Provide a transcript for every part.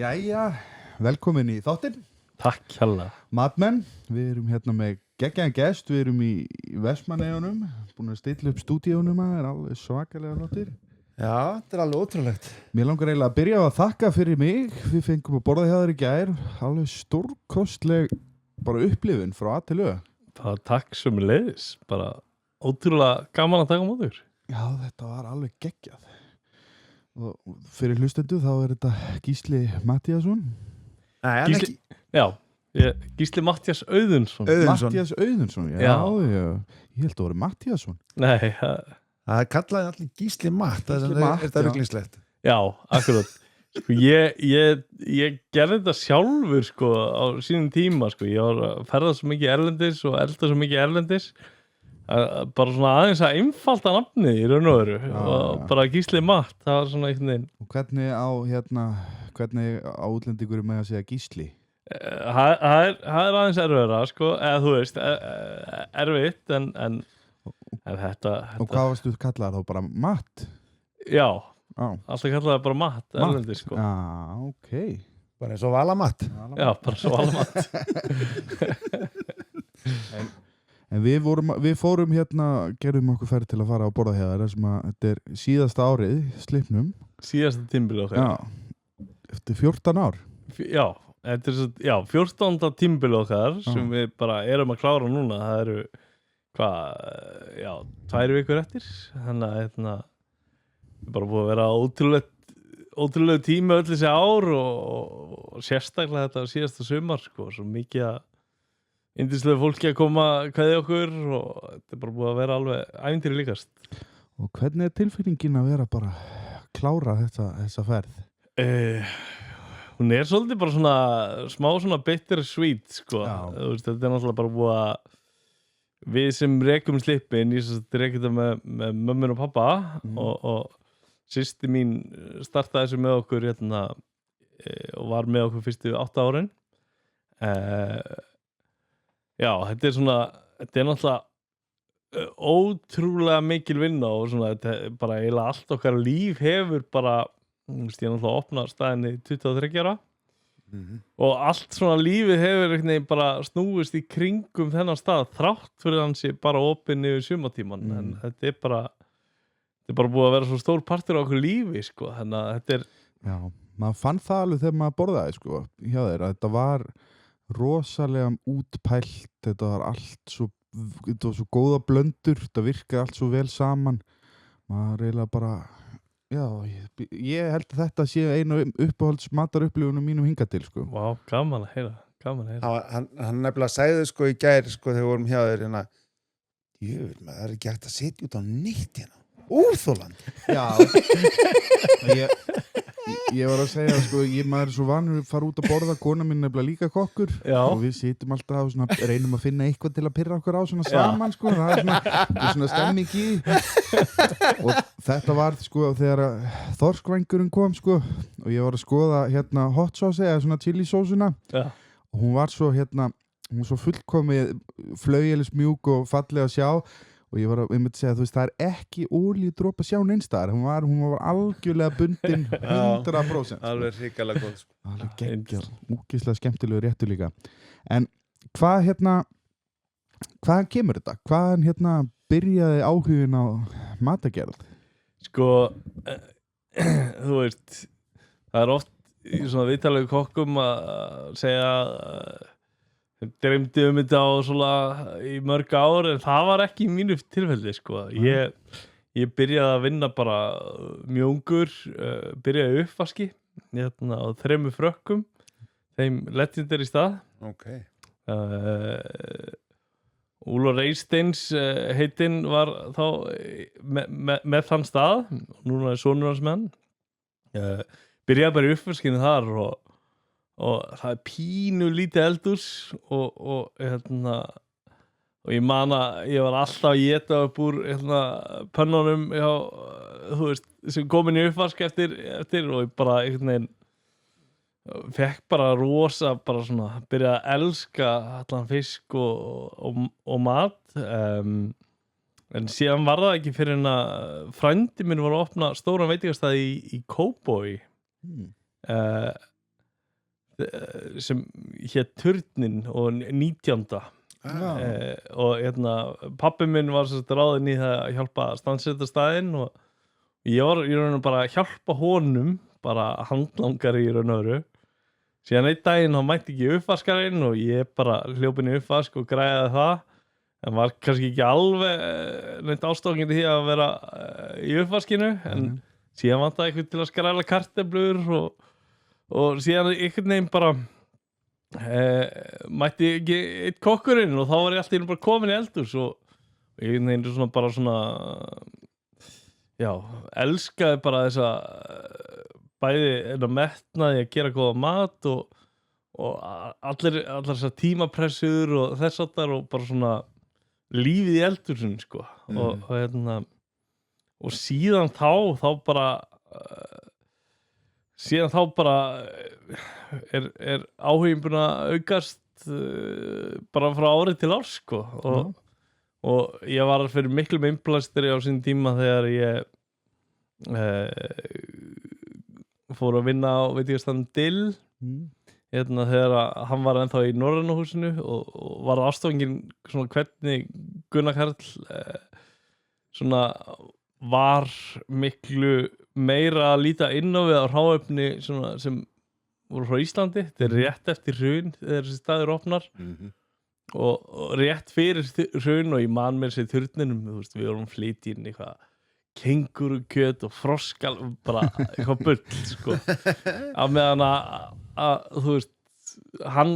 Jæja, velkomin í þáttinn. Takk hérlega. Matmenn, við erum hérna með geggjaðan gest, við erum í Vestmannaeyjunum, búin að stilla upp stúdíónum, það alveg svakalega flottir. Já, þetta alveg ótrúlegt. Mér langar eiginlega að byrja á að þakka fyrir mig, við fengum að borða hjá þér í gær, alveg stórkostleg bara upplifun frá A til Ö. Bara takk sömuleiðis, bara ótrúlega gaman að taka á móti ykkur. Já, þetta var alveg geggjað. Og fyrir hlustendu þá er þetta Gísli Matthíasson. Nei, Gísli, já, Gísli Matthías Auðunsson. Matthías Auðunsson, já. Ég held að það voru Matthíasson. Nei, það kallaði allir Gísli Matt, Gísli það Matt, er það ruglingslegt. já, akkurat. Sko, ég gerði þetta sjálfur sko, á sínum tíma. Sko. Ég var að ferða svo mikið erlendis og elda svo mikið erlendis. Bara svona aðeins að einfalda nafnið í raun og veru. Og bara Gísli Matt, það var svona einhvern veginn. Og hvernig á útlendingur með að segja Gísli? Það er aðeins erfiðara, sko, eða þú veist, erfitt, en þetta... Og hvað varstu kallaðar þá? Bara Matt? Já, alltaf kallaði það bara Matt, erlendi, sko. Já, ok. Bara eins og Vala Matt. Já, bara svo alveg Matt. En við fórum hérna, gerðum okkur ferð til að fara á borða hjá þér, sem að þetta er síðasta árið, slipnum. Síðasta tímbil okkar. Já, eftir 14 ár. Já, þetta er svo, 14. tímbil okkar sem við bara erum að klára núna. Það eru, 2 vikur eftir. Þannig að við bara búið að vera ótrúlega tími öll þessi ár og sérstaklega þetta síðasta sumar, sko, svo mikið að yndislega fólki að koma kveðja okkur og þetta er bara búið að vera alveg ævintýri líkast. Og hvernig er tilfinningin að vera bara klára þessa ferð? Hún er svolítið bara svona smá svona bitter sweet, sko. Þú veist, þetta er náttúrulega bara búið að við sem rekum slippin, ég rekum þetta með mömmun og pappa og systir mín startaði þessu með okkur hérna og var með okkur fyrstu 8 árin. Já, þetta er náttúrulega ótrúlega mikil vinna og svona, þetta er bara eiginlega allt okkar líf hefur bara, ég náttúrulega opna staðinni 23 ára og allt svona lífið hefur bara snúist í kringum þennan stað þrátt fyrir hann sé bara opinn yfir sumartíman, en þetta er bara búið að vera svo stór partur á okkur lífi, sko, þannig að þetta er... Já, maður fann það alveg þegar maður borðaði, sko, hjá þér, að þetta var rosalega útpælt, þetta var svo góða blöndur, þetta virkaði allt svo vel saman, maður eiginlega bara, já, ég held að þetta sé einu uppáhalds matarupplifunum mínum hingað til, sko. Vá, gaman að heyra. Hann nefnilega sagði sko í gær, sko, þegar við vorum hjá þér, hérna, það er ekki hægt að sitja út á nýtt hérna, úrþólandi. Já, ég var að segja, sko, maður er svo vanur að fara út að borða, kona mín nefnilega líka kokkur. Já. Og við sitjum alltaf og svona, reynum að finna eitthvað til að pirra okkur á svona saman, sko, það er svona stemming í. Og þetta var, sko, þegar þorskvængurinn kom, sko, og ég var að skoða hérna hot sauce eða svona chili sósuna. Já. Og hún var svo hérna, hún var svo fullkomið flauelis mjúk og falleg að sjá. Og ég myndi segja, þú veist, það er ekki olíudropa sjá neinstaðar. Hún var algjörlega bundin 100%. Alveg hrikalega góð, sko. Alveg geggjað, úkislega skemmtilegu réttur líka. En hvaðan kemur þetta? Hvaðan byrjaði áhugin á matagerð? Sko, þú veist, það er oft í svona viðtalegu kokkum að segja dreymdi þetta á svona í mörg ár, en það var ekki í mínu tilfelli, sko. Ég byrjaði að vinna bara mjög ungur, byrjaði í uppvaski á 3 frökkum, þeim legendary stað. Ok. Úlfur Eysteins heitinn var þá með þann stað, núna er sonur hans með hann. Byrjaði bara í uppvaskinu þar og það er pínu lítið eldhús og ég man að ég var alltaf að éta upp úr pönnunum þú veist, sem komin í uppvask eftir og ég bara einhvern veginn fekk bara rosa bara svona, byrjaði að elska allan fisk og mat en síðan var það ekki fyrir en að frændi minn var að opna stóran veitingastað í Kópavogi sem hét Turnin og 19. Og pabbi minn var ráðinn í það að hjálpa að standsetta staðinn og ég var í raun og bara að hjálpa honum bara handlangari í raun og veru síðan einn daginn þá mætti ekki uppvaskarinn og ég bara hljópin í uppvask og græði það en var kannski ekki alveg neitt ástofngin í því að vera í uppvaskinu en síðan vantaði eitthvað til að skræla kartöflur og síðan einhvern veginn bara mætti ekki eitt kokkurinn og þá var ég alltaf bara komin í eldhús og einhvern veginn svona bara svona já, elskaði bara þessa bæði metnaði að gera góða mat og allar þessar tímapressur og þess aftar og bara svona lífið í eldhúsin sko og síðan þá bara er áhuginn búinn að aukast bara frá ári til árs sko og ég var fyrir miklum innblæstri á sín tíma þegar ég fór að vinna á veitingastaðnum Dill þegar hann var ennþá í Norræna húsinu og var ástofngin svona hvernig Gunnar Karl svona var miklu meira að líta inn á við á hráefni svona sem voru frá Íslandi þetta er rétt eftir hrun þegar þessi staður opnar og rétt fyrir hrun og ég man með þessi turninum við vorum flytjinn eitthvað kengurukjöt og froskal bara eitthvað bull sko á meðan að þú veist hann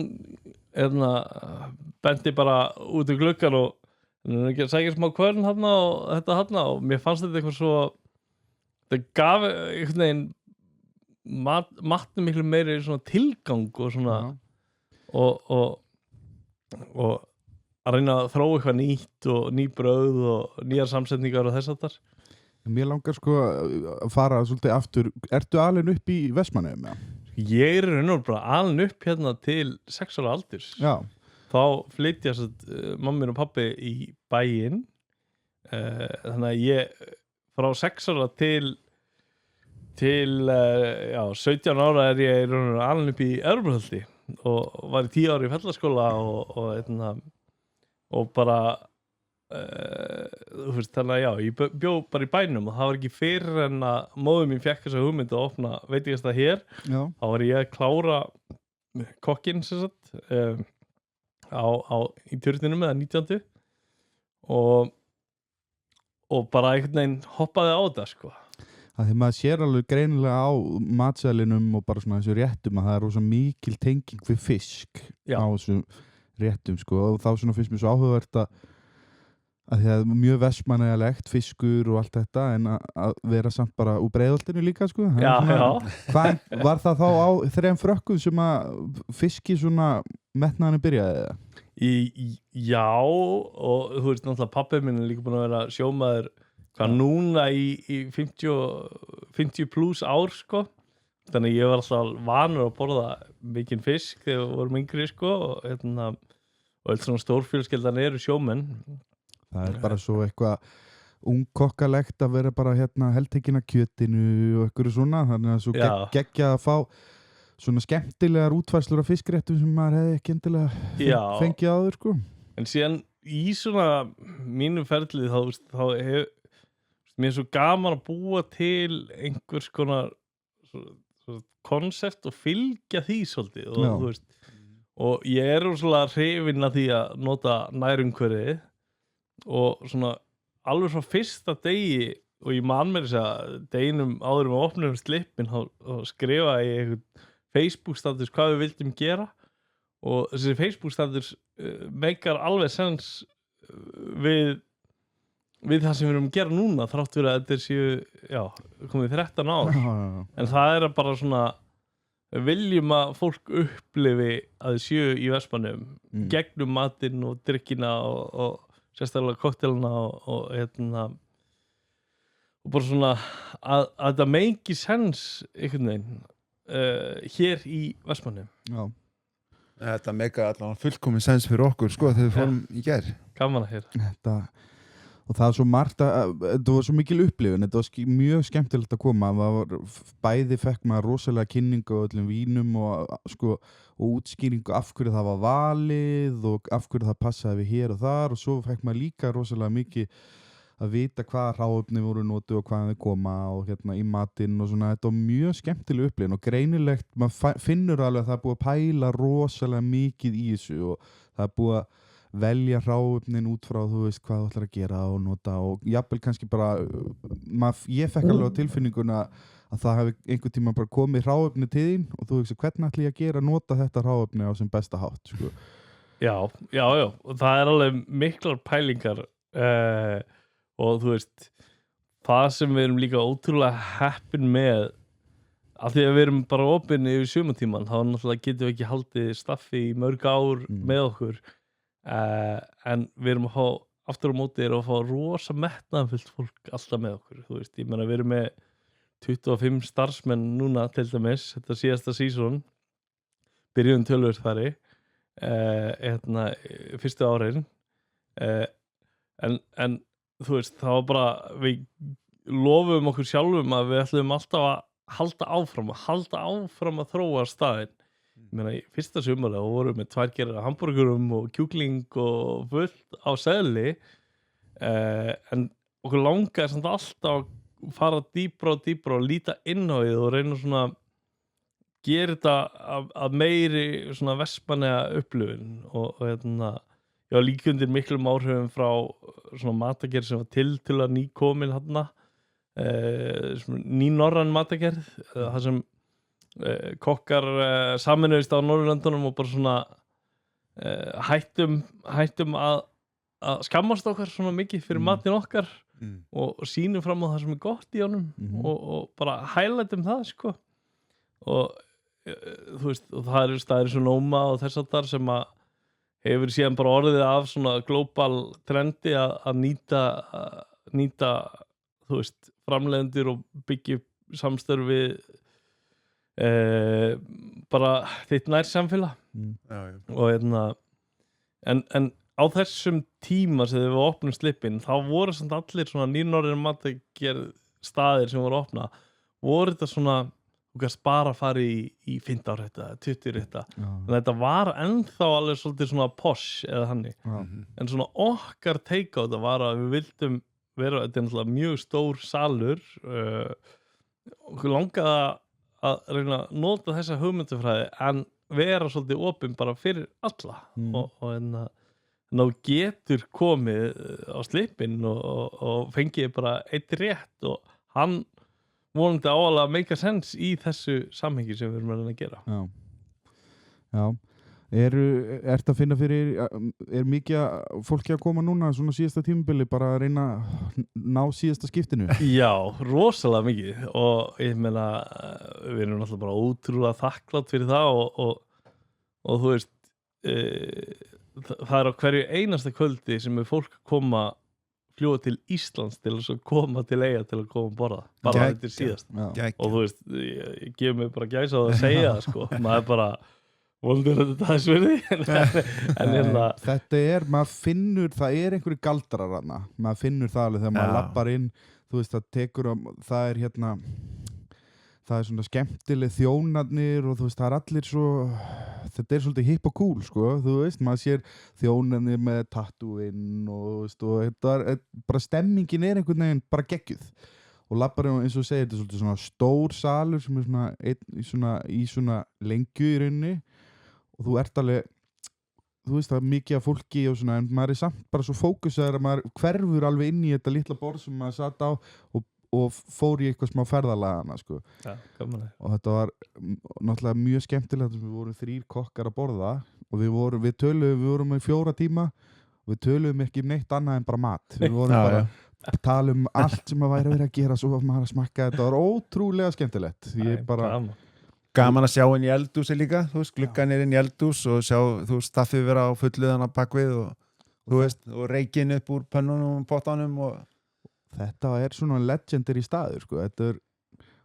benti bara út í gluggan og sækja smá kvörn þarna og þetta þarna og mér fannst þetta eitthvað svo það gaf einhvern veginn matnum miklu meiri svona tilgang og svona og að reyna að þróa eitthvað nýtt og ný brauð og nýjar samsetningar og þess aftar. Mér langar sko að fara svolítið aftur. Ertu alin upp í Vestmannaeyjum? Ég er raun og bara alin upp hérna til 6 ára aldurs. Já. Þá flytjast mamma og pabbi í bæinn. Þannig að ég frá 6 ára til 17 ára er ég raun og alin upp í Evrópuholti og var í 10 ára í fellaskóla og bara þú veist þannig að já, ég bjó bara í bænum og það var ekki fyrir en að móðir mín fékk þessa hugmynd að opna veitingastað hér þá var ég að klára kokkinn sem sagt í turninum eða 19. og bara einhvern veginn hoppaði á þetta sko Það þegar maður sér alveg greinilega á matsælinum og bara svona þessu réttum að það er rosa mikil tenging við fisk á þessum réttum sko og þá svona finnst mér svo áhugavert að því að mjög vestmannaeyjalegt fiskur og allt þetta en að vera samt bara úr Breiðholtinu líka sko Hvað var það þá á 3 frökkum sem að fiski svona metnaðinu byrjaði eða? Já og þú veist náttúrulega pabbi minn er líka búin að vera sjómaður hvað núna í 50 plus ár sko þannig ég var alltaf vanur að borða mikinn fisk þegar við vorum yngri sko og öll svona stórfjölskyldan eru sjómenn Það er bara svo eitthvað ungkokkalegt að vera bara heltekin að kjötinu og eitthvað svona þannig að svo geggja að fá svona skemmtilegar útfærslur af fiskréttum sem maður hefði ekki endilega fengið áður sko En síðan í svona mínu ferli þá hefur mér er svo gaman að búa til einhvers konar konsept og fylgja því svolítið og, þú veist, og ég er svolítið hrifinn að því að nota nærumhverfið og svona alveg frá fyrsta degi og ég man mér þess að deginum áður með opnum slippin þá skrifa ég einhvern Facebook status hvað við vildum gera og þessi Facebook status meikar alveg sens við það sem við erum að gera núna þrátt fyrir að þetta séu komið 13 ár en það er bara svona viljum að fólk upplifi að þau séu í Vestmannaeyjum gegnum matinn og drykkina og sérstaklega koktelina og bara svona að þetta meiki sens einhvern veginn hér í Vestmannaeyjum Þetta meika allan fullkomin sens fyrir okkur sko þegar við fórum í gær Gaman að heyra Þetta og það er svo margt þetta var svo mikil upplifun, þetta var mjög skemmtilegt að koma, bæði fekk maður rosalega kynningu á öllum vínum og útskýringu af hverju það var valið og af hverju það passaði við hér og þar og svo fekk maður líka rosalega mikið að vita hvaða hráefni voru notuð og hvaðan þau koma og hérna í matinn og svona, þetta var mjög skemmtileg upplifun og greinilegt, maður finnur alveg að það er búið að pæla rosalega mikið í þessu og það er búið að velja hráefnin út frá þú veist hvað þú ætlar að gera og nota og jafnvel kannski bara ég fekk alveg á tilfinninguna að það hefði einhvern tíma bara komið hráefni til þín og þú veist hvernig ætla ég að gera nota þetta hráefni á sem besta hátt sko. Já, og það er alveg miklar pælingar og þú veist það sem við erum líka ótrúlega heppin með af því að við erum bara opin yfir sumartíman þá náttúrulega getum við ekki haldið staffi í mörg ár með okkur en við erum að fá aftur á móti erum að fá rosa metnaðarfullt fólk alltaf með okkur, þú veist, ég meina við erum með 25 starfsmenn núna til dæmis, þetta síðasta season byrjuðum tölvörsfæri fyrstu árin en þú veist, það var bara við lofum okkur sjálfum að við ætlum alltaf að halda áfram að þróa staðinn. Ég meina, í fyrsta sumarið vorum við með 2 gerðir af hamborgurum og kjúkling og fullt á seðli en okkur langaði samt alltaf að fara dýpra og líta inn á því og reyna svona gera þetta að meiri svona Vestmannaeyja upplifun og hérna já, líka undir miklum áhrifum frá svona matagerð sem var til að nýkomin þarna nýnorræn matagerð það sem kokkar saminuðist á Norðurlöndunum og bara svona hættum að skammast okkar svona mikið fyrir matinn okkar og sýnum fram á það sem er gott í honum og bara highlightum það sko og þú veist og það eru staðir svo Noma og þess að þar sem að hefur síðan bara orðið af svona global trendi að nýta þú veist framleiðendur og byggja samstörfi bara þitt nær samfélag og hérna en á þessum tíma sem við opnum slippin þá voru samt allir svona nýnorðir matagerð staðir sem voru opna voru þetta svona þú kannst bara fara í 15 rétta 20 rétta en þetta var ennþá alveg svolítið svona posh eða hannig en svona okkar take á þetta var að við vildum vera þetta er náttúrulega mjög stór salur okkur langaði að reyna að nota þessa hugmyndafræði en vera svolítið opin bara fyrir alla og en þú getur komið á slippinn og fengið bara eitt rétt og hann vonandi áalega make a sense í þessu samhengi sem við erum að gera. Já. Ertu að finna fyrir mikið fólki að koma núna svona síðasta tímabili bara að reyna að ná síðasta skiptinu? Já, rosalega mikið og ég meina við erum náttúrulega bara ótrúlega þakklátt fyrir það og þú veist það er á hverju einasta kvöldi sem er fólk að koma fljúga til Íslands til að koma til Eyja til að koma að borða bara þetta er síðast og þú veist, ég gef mig bara gæsa á að segja það sko, maður bara voldur þetta það sverði en þetta er, maður finnur það er einhverju galdrar hana maður finnur það alveg þegar maður lappar inn þú veist, það er hérna það er svona skemmtileg þjónarnir og þú veist, það er allir svo þetta er svolítið hipp og cool, sko þú veist, maður sér þjónarnir með tattúinn og þetta er bara stemmingin er einhvern veginn bara geggjuð og lappar eins og segir, þetta er svolítið svona stór salur sem er í svona lengju í rauninni og þú ert alveg þú veist, það er mikið af fólki og svona en maður er samt bara svo fókusaður að maður hverfur alveg inn í þetta litla borð sem maður satt á og fór í eitthvað smá ferðalagana sko. Ja, og þetta var náttúrulega mjög skemmtilegt við vorum 3 kokkar að borða og við vorum í 4 tíma og við töluðum ekki neitt annað en bara mat við vorum bara að tala allt sem að væri að vera að gera svo að maður að smakka þetta var ótrúlega skemmtilegt gaman að sjá inn í eldhúsi líka þú veist, gluggan inn í eldhús og sjá þú veist, staffið vera á fulluðan að bakvið og þú veist, og reikinn upp úr pönnunum og pottanum og þetta er svona legendary staður sko. Þetta er,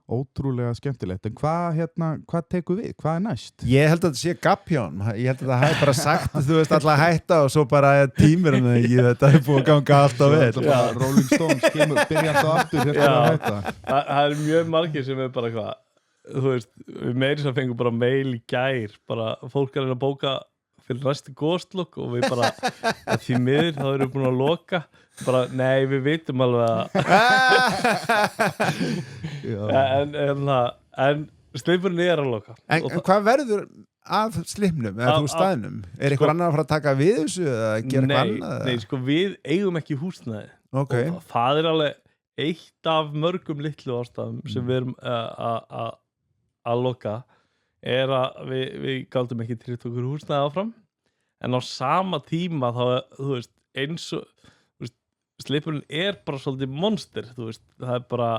ótrúlega skemmtilegt, en hvað tekur við, hvað næst? Ég held að þetta sé gappjón, ég held að það hafi bara sagt þú veist alltaf hætta og svo bara tímir en þetta er búið að ganga alltaf vel Rolling Stones kemur byrjandi á aftur þetta að hætta það mjög margir sem bara hvað þú veist, við meiri sem fengum bara mail í gær, bara fólk að bóka fyrir næstu góðslokk og við bara því miður þá erum við búin að loka bara, nei, við vitum alveg en Slipurinn er að loka En hvað verður af Slipnum eða þú staðnum? Er einhver annar að fara að taka við þessu eða gera eitthvað annað? Nei, sko, við eigum ekki húsnæði og það er alveg eitt af mörgum litlu ástæðum sem við erum að loka er að við gáldum ekki tryggt okkur húsnæði áfram en á sama tíma þá þú veist eins og Slipurinn er bara svolítið monster þú veist það er bara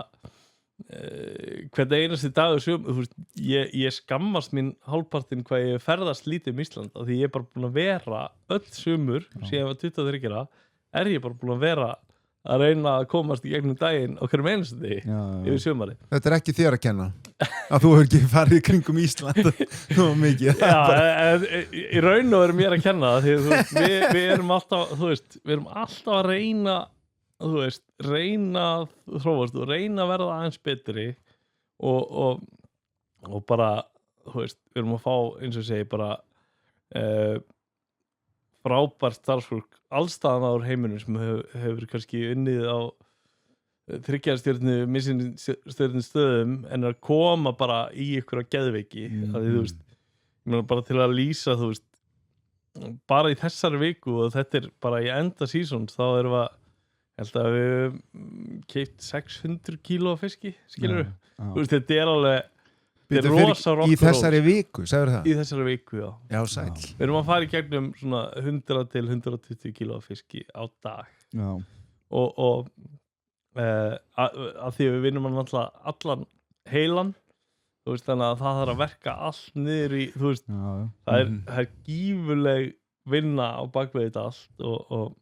hvern einasti dagur þú veist ég skammast mín hálfpartinn hvað ég ferðast lítið Ísland af því ég er bara búin að vera öll sumur síðan ég var 23 ára er ég bara búin að vera að reyna að komast í gegnum daginn á hverjum einasta degi yfir sumari. Þetta er ekki þér að kenna að þú hefur ekki farið í kringum Ísland nú mikið. Í raun og veru mér að kenna það því við erum alltaf við erum alltaf að reyna að þróast og reyna að verða aðeins betri og bara við erum að fá eins og segi bara frábært starfsfólk allstaðan á heiminum sem hefur kannski unnið á 3 stjörnu stöðum en að koma bara í ykkur að geðveiki að því ég meina bara til að lýsa bara í þessari viku og þetta er bara í enda seasons þá erum við held að við keypt 600 kíló af fiski skilurðu þetta er alveg í þessari viku, segir það? Í þessari viku, já. Já, sæll. Við erum að fara í gegnum svona 100 til 120 kíló af fiski á dag. Já. Og að því við vinnum hann allan heilan, þannig að það þarf að verka allt niður í, það er gífurleg vinna á bakvið þetta allt og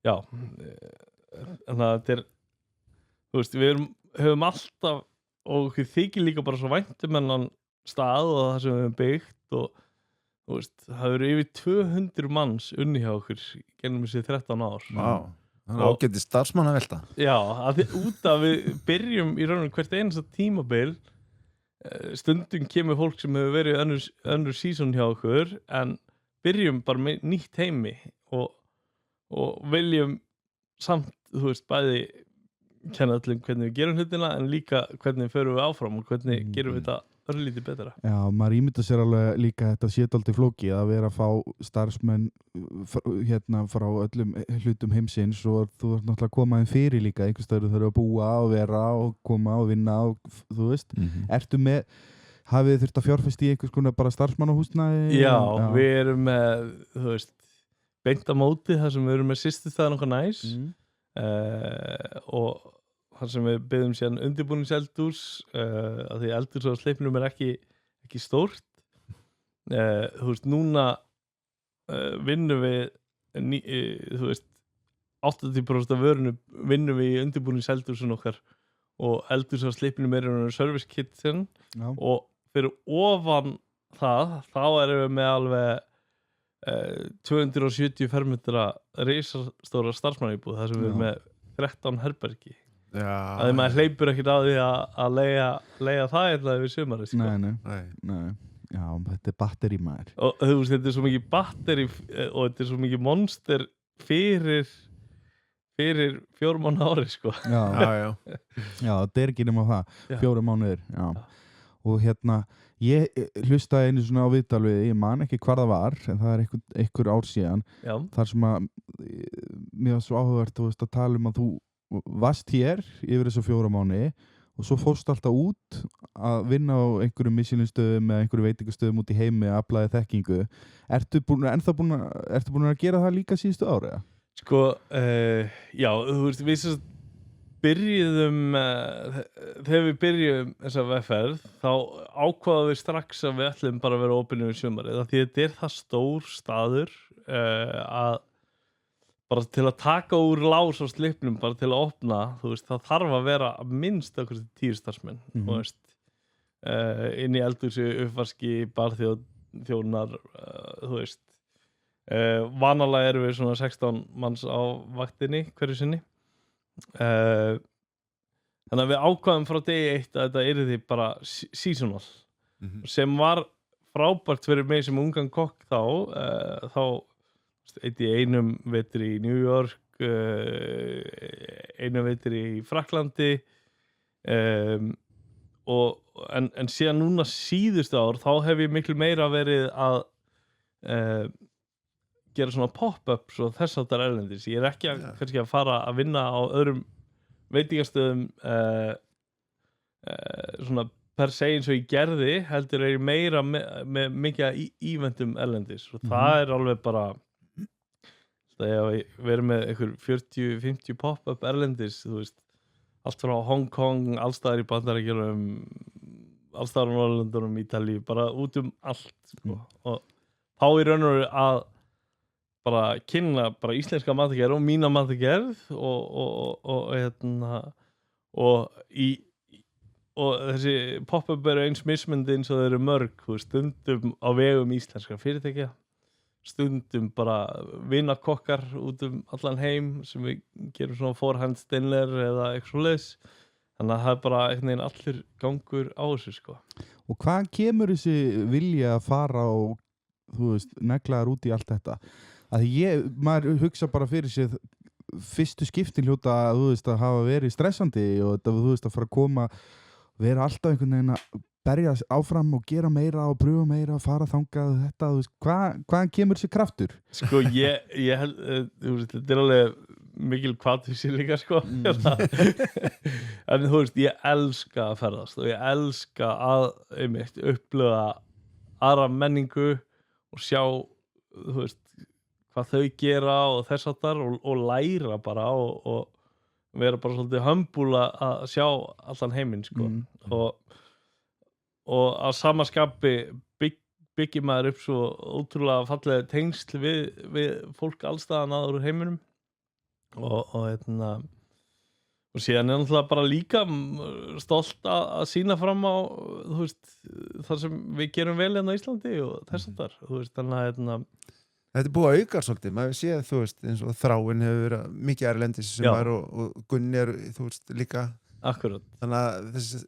já, þannig að þetta er, við höfum alltaf og okkur þykir líka bara svo væntum enn stað og það sem við hefum byggt og það eru yfir 200 manns unni hjá okkur gennum þessi 13 ár það er ágætið starfsmann að velta já, út af við byrjum í raunum hvert einasta tímabil stundum kemur fólk sem hefur verið önnur season hjá okkur en byrjum bara með nýtt heimi og viljum samt, bæði kenna öllum hvernig við gerum hlutina en líka hvernig förum við áfram og hvernig gerum við þetta örlítið betra. Já, maður ímynda sér alveg líka þetta sétaldið flókið að vera að fá starfsmenn frá öllum hlutum heimsins og þú ert náttúrulega að koma þeim fyrir líka einhvers staðar þau eru að búa og vera og koma og vinna og þú veist, ertu með hafið þið þurft að fjárfesta í einhvers konar bara starfsmannahúsnæði? Já, við erum með beint á móti þar sem við erum með systurstaðan okkar næs og þar sem við byggðum síðan undirbúningseldhús að því eldhús á Sleipnum er ekki stórt núna vinnum við 80% af vörunum vinnum við í undirbúningseldhúsun okkar og eldhús á Sleipnum er service kitchen og fyrir ofan það þá erum við með alveg 270 fermetra risastóra starfsmannaíbúð þar sem við erum með 13 herbergi að því maður hleypur ekkert á því að leigja það eða við sumari Nei. Já, þetta er batteri maður og þetta er svo mikið batteri og þetta er svo mikið monster fyrir 4 mánuð ári sko Já, þetta er ekki nema það 4 mánuðir og ég hlustaði einu svona á viðtal við, ég man ekki hvar það var en það er einhver ár síðan þar sem að mér var svo áhugavert að tala um að þú varst hér yfir þessu 4 mánuði og svo fórst alltaf út að vinna á einhverjum Michelin-stöðum eða einhverjum veitingastöðum út í heimi að aflaði þekkingu. Ertu búin að gera það líka síðustu ára? Sko, já, við byrjuðum þegar við byrjuðum þessa vegferð þá ákvaðum við strax að við ætlum bara að vera opinni við sumarið því þetta er það stór staður að bara til að taka úr lás á slipnum, bara til að opna, þú veist, það þarf að vera að minnst okkur 10 starfsmenn, þú veist, inn í eldhúsi, uppvaski, barþjónar, þú veist, vanalega erum við svona 16 manns á vaktinni hverju sinni, þannig að við ákvaðum frá degi 1 að þetta yrði bara seasonal, sem var frábært fyrir mig sem ungan kokk þá eitt í einum vetri í New York, einum vetri í Frakklandi, en síðan núna síðustu ár þá hef ég miklu meira verið að gera svona pop-ups og þess áttar erlendis. Ég ekki kannski að fara að vinna á öðrum veitingastöðum svona per se eins og ég gerði, heldur ég meira með mikið eventum erlendis og það alveg bara að vera með einhver 40-50 pop-up erlendis, þú veist, allt frá Hong Kong, allstaðar í Bandaríkjunum, allstaðar á Norðurlöndunum, Ítalíu, bara út allt, sko. Og þá í raun og veru að bara kynna bara íslenska matagerð og mína matagerð og þessi pop-up eru eins mismundi eins og þau eru mörg, þú veist, stundum á vegum íslenskra fyrirtækja, stundum bara vinakokkar út allan heim sem við gerum svona forehand dinner eða eitthvað svoleiðis, þannig að það bara einhvern veginn allur gangur á þessu, sko. Og hvað kemur þessi vilja að fara og, þú veist, neglaðar út í allt þetta? Að maður hugsa bara fyrir sér fyrstu skiptin hljóta að, þú veist, að hafa verið stressandi og þetta, þú veist, að fara að koma, vera alltaf einhvern veginn að berja áfram og gera meira og pröfa meira og fara þangað þetta, þú veist, hvaðan kemur þessi kraftur? Sko, ég held, þú veist, þetta alveg mikil hvatvísi líka, sko. En þú veist, ég elska að ferðast og ég elska að upplifa aðra menningu og sjá, þú veist, hvað þau gera og þess áttar og læra bara og vera bara svolítið humble að sjá allan heiminn, sko. Og að sama skapi byggir maður upp svo ótrúlega fallega tengsl við fólk allstaðan aður úr heiminum og síðan náttúrulega bara líka stolt að sýna fram á, þú veist, það sem við gerum vel hérna á Íslandi og þess áttar, þú veist, þannig að Þetta búið að auka svolítið, maður séð, þú veist, eins og Þráin hefur verið mikið erlendis sem var og Gunni þú veist, líka. Akkurat. Þannig að þessi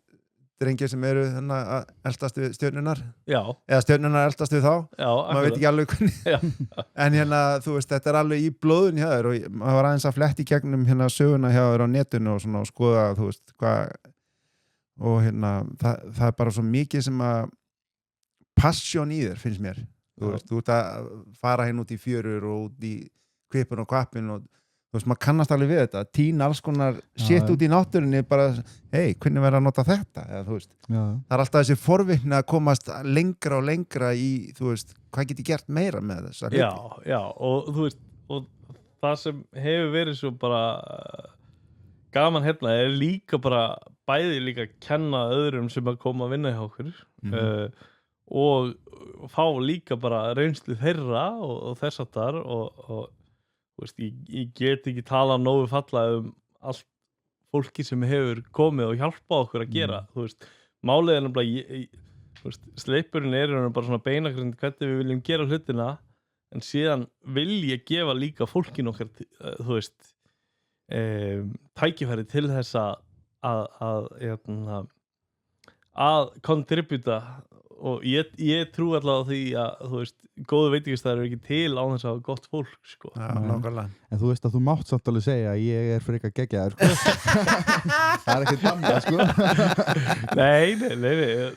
drengir sem eru þannig að eldast við stjörnunar. Já. Eða stjörnunar eldast við þá. Já, akkurat. Maður veit ekki alveg hvernig. En þú veist, þetta alveg í blóðun hjá þér og maður var aðeins að fletti gegnum söguna hjá þér á netinu og svona og skoða, þú veist, hvað og það bara svo mikið sem að passion í þér, finnst mér. Þú veist, þú ert að fara út í fjörur og út í kvipun og kvappin og þú veist, maður kannast alveg við þetta tína alls konar shit út í náttúrunni bara, hei, hvernig verður að nota þetta eða þú veist, það alltaf þessi forvitni að komast lengra og lengra í, þú veist, hvað get ég gert meira með þess að hluti? Já, og þú veist, og það sem hefur verið svo bara gaman hérna er líka bara bæði líka að kenna öðrum sem að koma að vinna hjá okkur og fá líka bara reynslu þeirra og þess aftar og veist, ég get ekki tala nógu falla allt fólki sem hefur komið og hjálpað okkur að gera þú veist, málið er nefnilega sleipurinn er bara svona beinagrind hvernig við viljum gera hlutina en síðan vil ég gefa líka fólkin okkar þú veist tækifæri til þess að kontributa og ég trú allavega því að þú veist, góðu veitingastæðar eru ekki til á þess að hafa gott fólk sko. Nákvæmlega. En þú veist að þú mátt samt alveg segja að ég er frekar geggjaður sko. Það er ekki damma sko. Nei,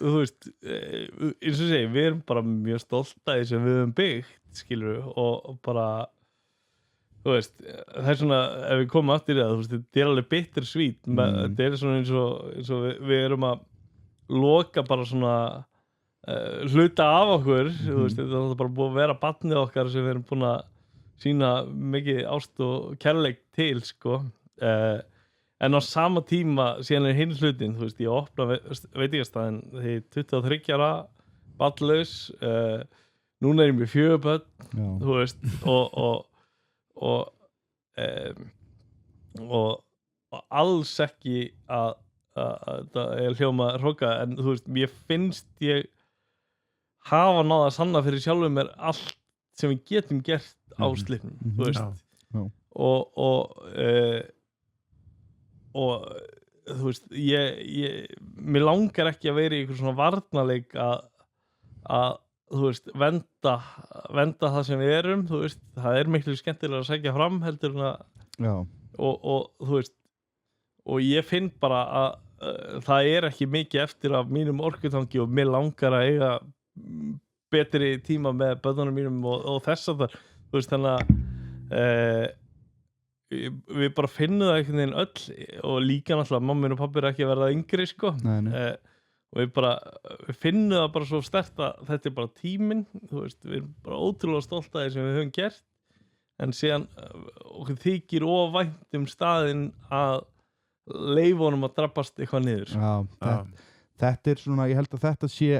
þú veist eins og segi, við erum bara mjög stolt að því sem við höfum byggt skilur og bara þú veist, það er svona ef við komum aftur í það, þú veist, þetta er alveg bitter sweet þetta er svona eins og við erum að loka bara svona hluta af okkur þú veist, þetta er bara búið að vera barnið okkar sem við erum búin að sýna mikið ást og kærleik til sko en á sama tíma síðan er hinn hlutin, þú veist, ég opna veitingastæðin því 23 ára barnlaus núna er ég með 4 börn þú veist og og alls ekki að það er hljóma hróka en þú veist, mér finnst ég hafa náða að sanna fyrir sjálfum mér allt sem við getum gert á slipnum þú veist og þú veist mér langar ekki að vera í einhver svona varnarleik að þú veist, venda það sem við erum, þú veist, það er miklu skemmtilega að segja fram heldur en að og þú veist og ég finn bara að það er ekki mikið eftir af mínum orkutangi og mér langar að eiga betri tíma með börnunum mínum og þess að það, þú veist, þannig að við bara finnum það einhvern veginn öll og líka náttúrulega mamma og pabbi er ekki að verða yngri sko og við finnum það bara svo sterkt að þetta er bara tíminn, þú veist, við erum bara ótrúlega stolt af því sem við höfum gert en síðan okkur þykir vænt staðinn að leyfa honum að drabbast eitthvað niður þetta er svona, ég held að þetta sé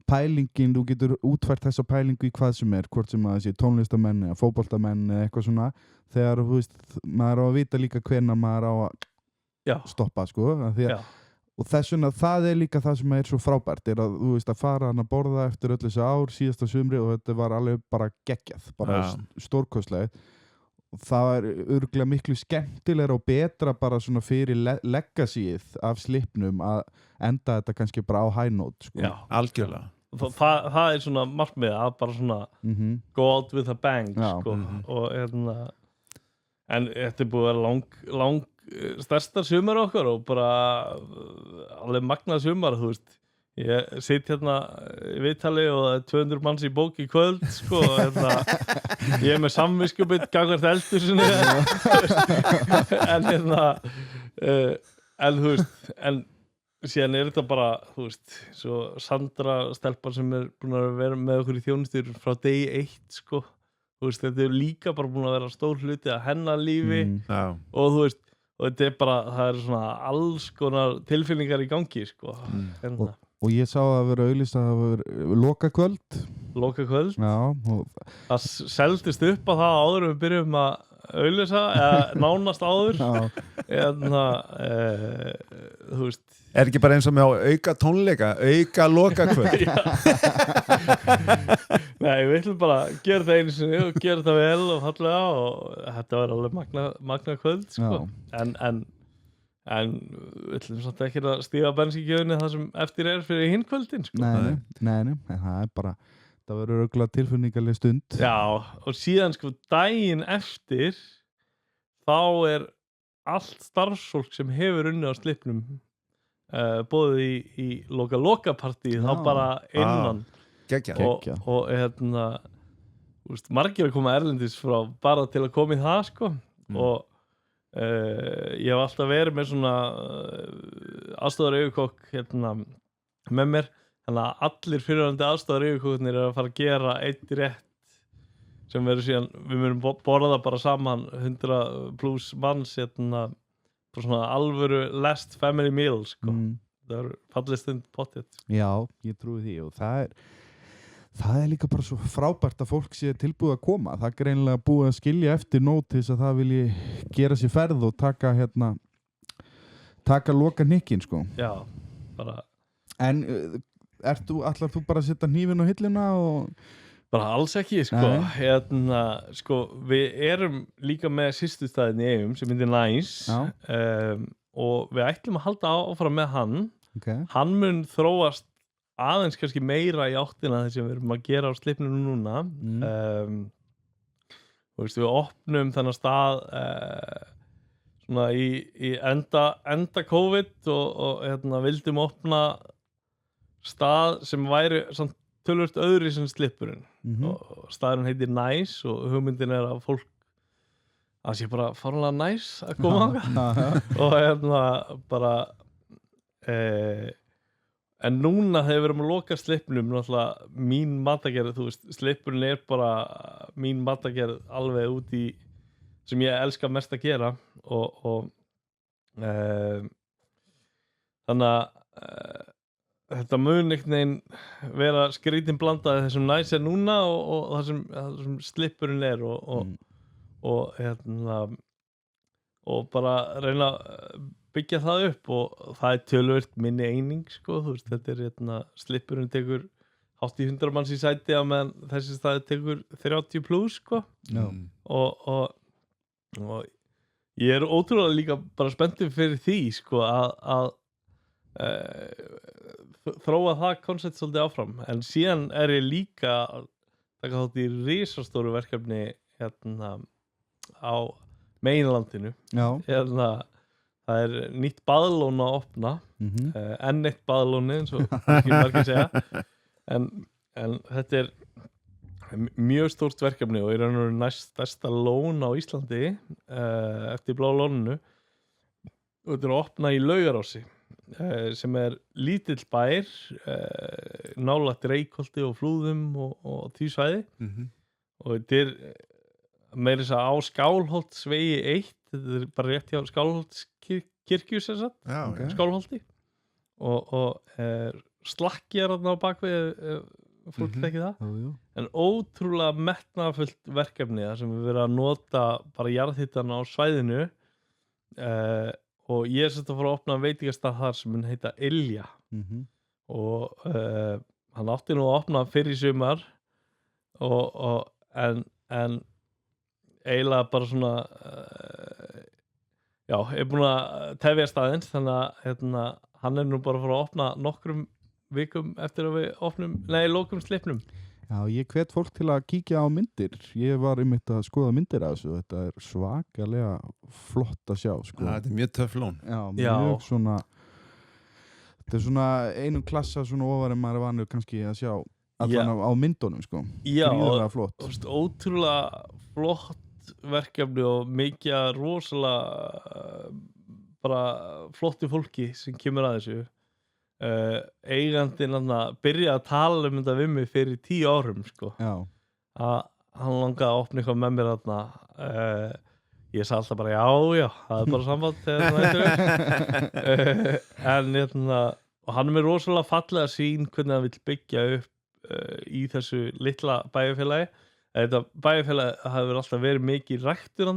pælingin, þú getur útfært þessa pælingu í hvað sem er, hvort sem að það sé tónlistamenn eða fótboltamenn eða eitthvað svona þegar, þú veist, maður á að vita líka hvenær maður á að stoppa sko, og þess vegna það er líka það sem er svo frábært er að, þú veist, að fara hann að borða eftir öll þessi ár, síðasta sumri og þetta var alveg bara geggjað, bara stórkostlega og það er örugglega miklu skemmtilegra og betra bara svona fyrir legacyið af slipnum að enda þetta kannski bara á high note sko. Já, algjörlega það er svona markmið að bara svona go out with a bang sko. Og en þetta er búið að vera lang stærsta sumar okkar og bara alveg magnað sumar, þú veist ég sitt hérna í viðtali og það er 200 manns í bók í kvöld sko, ég er með samviskubit gangvart eldur sinni en þú veist en síðan er þetta bara þú veist, svo Sandra stelpar sem er búin að vera með okkur í þjónustur frá degi 1 sko, þú veist, þetta er líka bara búin að vera stór hluti að hennar lífi og þú veist, og þetta er bara það er svona alls konar tilfinningar í gangi sko og ég sá að vera auglýst að það var lokakvöld það seldist upp á það áður við byrjum að auglýsa eða nánast áður þú veist er ekki bara eins og með auka tónleika auka lokakvöld nei, við ætlum bara að gera það einu sinni og gera það vel og fallega og þetta var alveg magna kvöld sko. en við ætlum samt ekki að stíga bensíngjöfunni það sem eftir er fyrir hinn kvöldin sko. Nei, það er bara það verður örugglega tilfinningaleg stund já, og síðan sko daginn eftir þá er allt starfsfólk sem hefur unnið á slipnum bóðið í loka-partí þá bara innan og úst, margir að koma erlendis frá bara til að koma í það sko og ég hef alltaf verið með svona aðstoðaryfirkokk með mér þannig að allir fyrirhandi aðstoðaryfirkokknir er að fara að gera eitt rétt sem verður síðan við munum borða bara saman 100 plus manns bara svona alvöru last family meal sko. Það er fallið stund pottið já, ég trúi því og það er líka bara svo frábært að fólk sé tilbúið að koma. Það er greinilega búið að skilja eftir nótis að það vilji gera sér ferð og taka loka nikkin sko. Já, bara en ætlar þú bara að setja hnífinn á hilluna og bara alls ekki sko. Sko við erum líka með systurstaðin í Eyjum sem heitir Nice og við ætlum að halda áfram með hann hann mun þróast aðeins kannski meira í áttina þess að við erum að gera á slipnum núna þú veist, við opnum þennan stað svona í enda COVID og vildum opna stað sem væri samt tölvört öðru sem slipurinn og staðurinn heitir Nice og hugmyndin er að fólk að sé bara fárlega nice að koma og bara en núna þegar við erum að loka slipnum náttúrulega mín matagerð þú veist, slipurinn er bara mín matagerð alveg út í sem ég elska mest að gera og þannig að þetta mun einhvern veginn vera skrítin blandaði þessum Nice er núna og það sem slipurinn er og og bara reyna að byggja það upp og það töluvert minni eining sko, þú veist, þetta slippurinn tekur hátt í 100 manns í sæti á meðan þessi staði tekur 30 plus sko og ég ótrúlega líka bara spenntur fyrir því sko að þróa það koncept svolítið áfram en síðan ég líka að taka þátt í risastóru verkefni á meginlandinu það nýtt baðlón að opna enn eitt baðlóni eins og ekki margir segja en þetta mjög stórt verkefni og í raun og veru næst stærsta lón á Íslandi eftir Bláa lóninu og þetta að opna í Laugarási sem lítill bær nálægt Reykholti og Flúðum og því svæði og þetta meira þess að á Skálholtsvegi 1 þetta bara rétt hjá Skálholtskirkju sem sagt, Skálholti og slakkjar þarna á bakvið fólk þekki það en ótrúlega metnaðarfullt verkefni þar sem við verðum að nota bara jarðhitana á svæðinu og ég sett að fara að opna veitingastað þar sem mun heita Ilja og hann átti nú að opna fyrir sumar en eiginlega bara svona búin að tefja staðinn þannig að hann nú bara að fara að opna nokkrum vikum eftir að við lókum slipnum. Já, ég hvet fólk til að kíkja á myndir. Ég var einmitt að skoða myndir af þessu. Þetta svakalega flott að sjá. Sko. Þetta mjög töff lón. Já, mjög svona... Þetta svona einum klassa svona ofar en maður vanur kannski að sjá allan á myndunum, sko. Já, flott. Ótrúlega flott verkefni og mikið rosalega bara flotti fólki sem kemur að þessu. Eigandinn byrja að tala þetta við mig fyrir 10 árum sko. Að hann langaði að opna eitthvað með mér ég sagði alltaf bara já, það bara samband en og hann með rosalega fallega sýn hvernig hann vill byggja upp í þessu litla bæjarfélagi þetta bæjarfélagi hafi alltaf verið mikið ræktur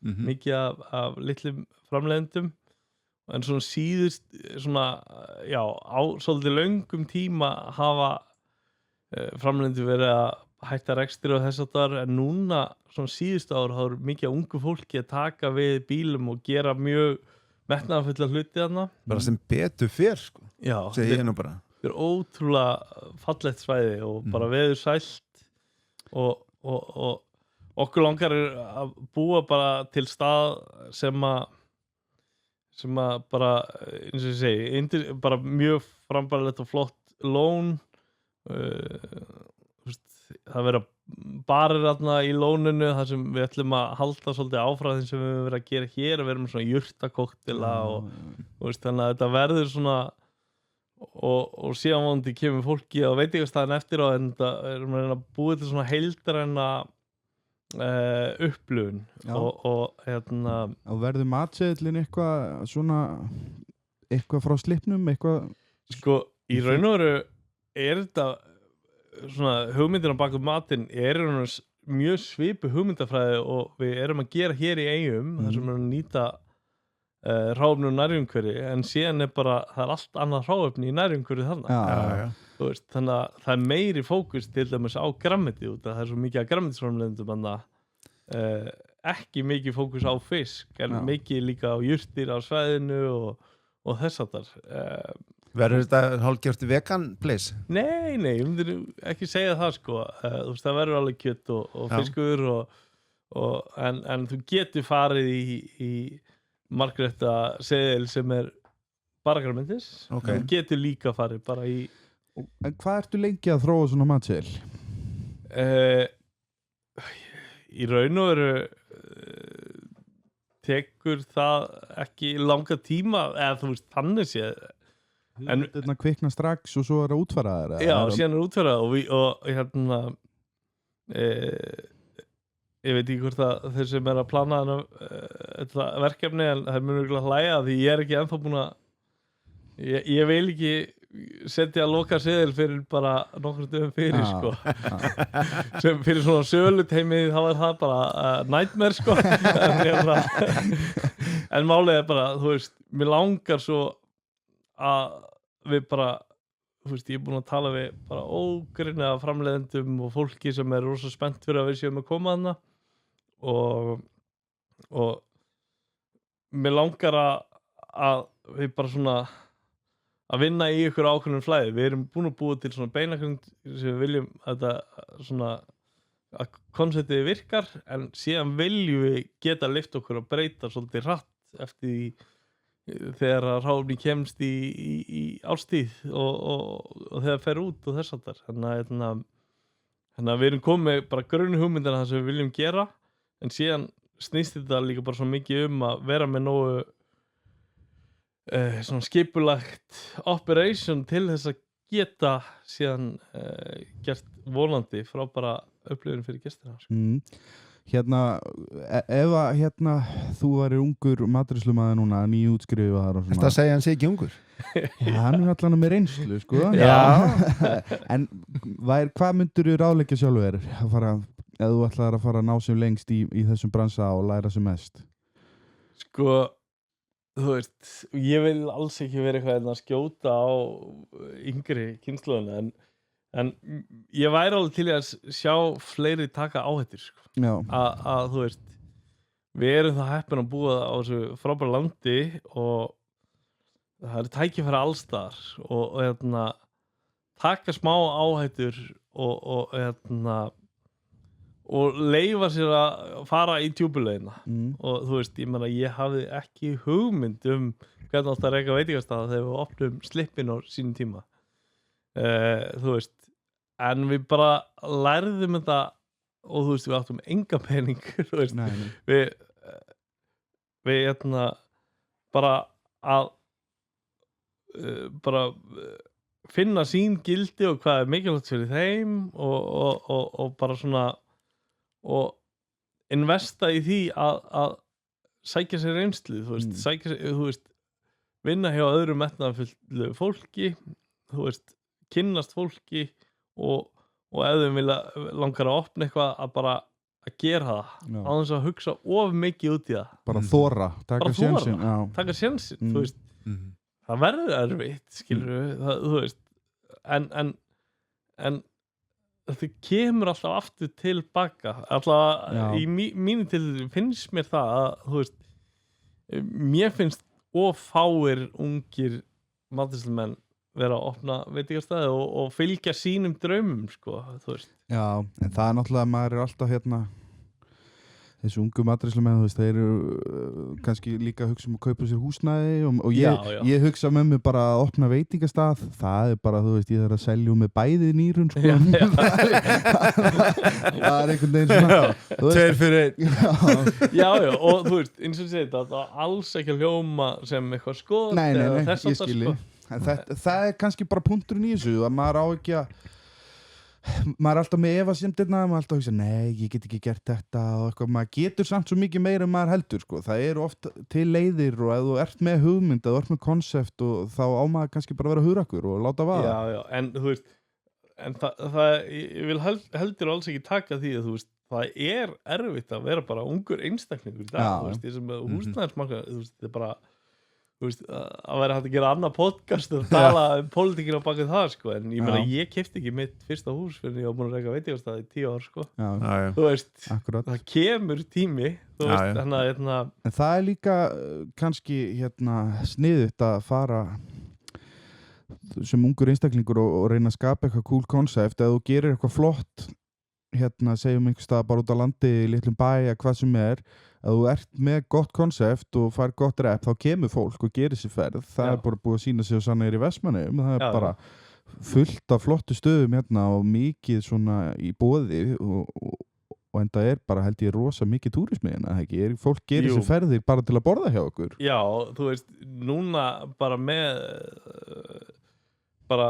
mikið af litlum framleiðendum en svona síðust á svolítið löngum tíma hafa framleiðendur verið að hætta rekstri á þess að þar en núna svona síðustu ár hafa mikið ungu fólki að taka við bílum og gera mjög metnaðarfulla hluti þarna bara sem betur fyrr sko segi ég nú bara þetta ótrúlega fallegt svæði og bara veður sælt og okkur langar að búa bara til stað sem að bara, eins og ég segi bara mjög frambærilegt og flott lón það vera barir þarna í lóninu þar sem við ætlum að halda svolítið áfram þeim sem við höfum verið að gera hér að vera með svona jurtakóktela og þannig að þetta verður svona og síðan vonandi kemur fólki á veitingastæðin eftir og en þetta erum við að búið til svona heildræna upplifun og verður matseðlinn eitthvað svona eitthvað frá slipnum eitthvað sko í raun og veru þetta svona hugmyndina bak við matinn mjög svipu hugmyndafræði og við erum að gera hér í Eyjum þar sem við erum að nýta hráefni og nærumhverfi en síðan bara það allt annað hráefni í nærumhverfi þannig þannig að það meiri fókus til dæmis á grammeti út að það svo mikið að grammetisframleiðendum ekki mikið fókus á fisk en mikið líka á jurtir á svæðinu og þess að verður þetta hálfgjört vegan place? Nei, ég myndi ekki segja það sko það verður alveg kjöt og fiskur en þú getur farið í margrétta seðil sem bara grammetis þú getur líka farið bara í En hvað ertu lengi að þróa svona matseðil? Í raun og veru tekur það ekki langa tíma eða þú veist þannig séð en þetta kvikna strax og svo að útfæra það já, síðan útfæra og ég veit ekki hvort að þeir sem að plana þetta verkefni en það munur ekki að hlæja því ég ekki ennþá búin að ég vil ekki setja að loka seðil fyrir bara nokkur dögum fyrir sko sem fyrir svona söluteimi þá það bara nightmare sko en málið bara, þú veist, mér langar svo að við bara, þú veist, ég er búin að tala við bara ógrynnilega framleiðendum og fólki sem rosa spennt fyrir að við séum að koma þarna og mér langar að við bara svona að vinna í ykkur ákveðnum flæði. Við erum búin að búa til svona beinakring sem við viljum að þetta svona að konceptið virkar en síðan viljum við geta lyft okkur að breyta svolítið hratt eftir því þegar að hráefni kemst í árstíð og þegar fer út og þess aftar. Þannig að við erum komið bara grunni hugmyndina það sem við viljum gera en síðan snýst þetta líka bara svo mikið að vera með nógu svona skipulagt operation til þess að geta síðan gert vonandi frábæra upplifun fyrir gestina. Ef að þú væri ungur matreiðslumaður núna, nýútskrifaður og svona. Þetta að segja hann sé ekki ungur? Já, hann allan með reynslu, sko. En hvað myndirðu ráðleggja sjálfur að fara, ef þú ætlaðir að fara að ná sem lengst í þessum bransa og læra sem mest? Sko, þú veist, ég vil alls ekki vera eitthvað að skjóta á yngri kynslóðina en ég væri alveg til að sjá fleiri taka áhættur sko. Að þú veist við erum það heppin að búa á þessu frábæra landi og það tækifæri alls þar og taka smá áhættur og leyfa sér að fara í djúpulegina og þú veist, ég meina ég hafði ekki hugmynd hvernig átt að reka veitingastað þegar við opnum Slippinn á sínum tíma þú veist, en við bara lærðum þetta og þú veist, við áttum enga pening þú veist, við bara að bara finna sín gildi og hvað mikilvægt fyrir þeim og bara svona og investa í því að sækja sér reynslu þú veist, þú veist vinna hjá öðrum metnaðarfullu fólki þú veist, kynnast fólki og ef þau vilja langar að opna eitthvað að bara að gera það á þess að hugsa of mikið út í það bara þora, taka sénsinn þú veist, það verður erfitt skilur þú veist en þetta kemur alltaf aftur tilbaka alltaf í mínu til finnst mér það að þú veist mér finnst of fáir ungir matreiðslumenn vera að opna veitingastæði og fylgja sínum draumum sko, þú veist. Já, en það náttúrulega maður alltaf þessu ungu matreiðslumenn, þú veist, þeir eru kannski líka að hugsa að kaupa sér húsnæði og ég hugsa með mig bara að opna veitingastað, það bara, þú veist, ég þarf að selja með bæði nýrun sko. Það einhvern veginn svona tveir fyrir einn. Já, og þú veist, eins og segir þetta alls ekki að hljóma sem eitthvað skoð Nei, ég skilji. Það kannski bara punkturinn í þessu að maður á ekki að maður alltaf með efasemdirna maður alltaf hugsa, nei, ég get ekki gert þetta og eitthvað, maður getur samt svo mikið meira en maður heldur, sko, það eru oft til leiðir og ef þú ert með hugmynd, ef þú ert með konsept og þá á maður kannski bara að vera hugrakkur og láta vaða. Já, en þú veist en það ég vil heldur alls ekki taka því að þú veist, það er erfitt að vera bara ungur einstaklingur í dag, þú veist, því sem húsnæðismarkað, þú veist, þetta er bara þú veist, að vera hægt að gera annað podcast og tala pólitíkina á bakið það sko, en ég meina ég keypti ekki mitt fyrsta hús fyrir ég var búin að reka veitingastað í 10 ár sko. Þú veist, akkurat. Það kemur tími þú veist, en það er líka kannski sniðugt að fara sem ungur einstaklingur og reyna að skapa eitthvað cool concept, ef þú gerir eitthvað flott segjum einhvers stað bara út á landi í litlum bæ að hvað sem að þú ert með gott konsept og fær gott rep, þá kemur fólk og gerir sér ferð, það er bara búið að sína sig og sanna í Vestmannaeyjum, það er bara fullt af flottu stöðum og mikið svona í boði og enda er bara held ég rosa mikið túrismi ekki, fólk gerir sér ferðir bara til að borða hjá okkur. Já, þú veist, núna bara með bara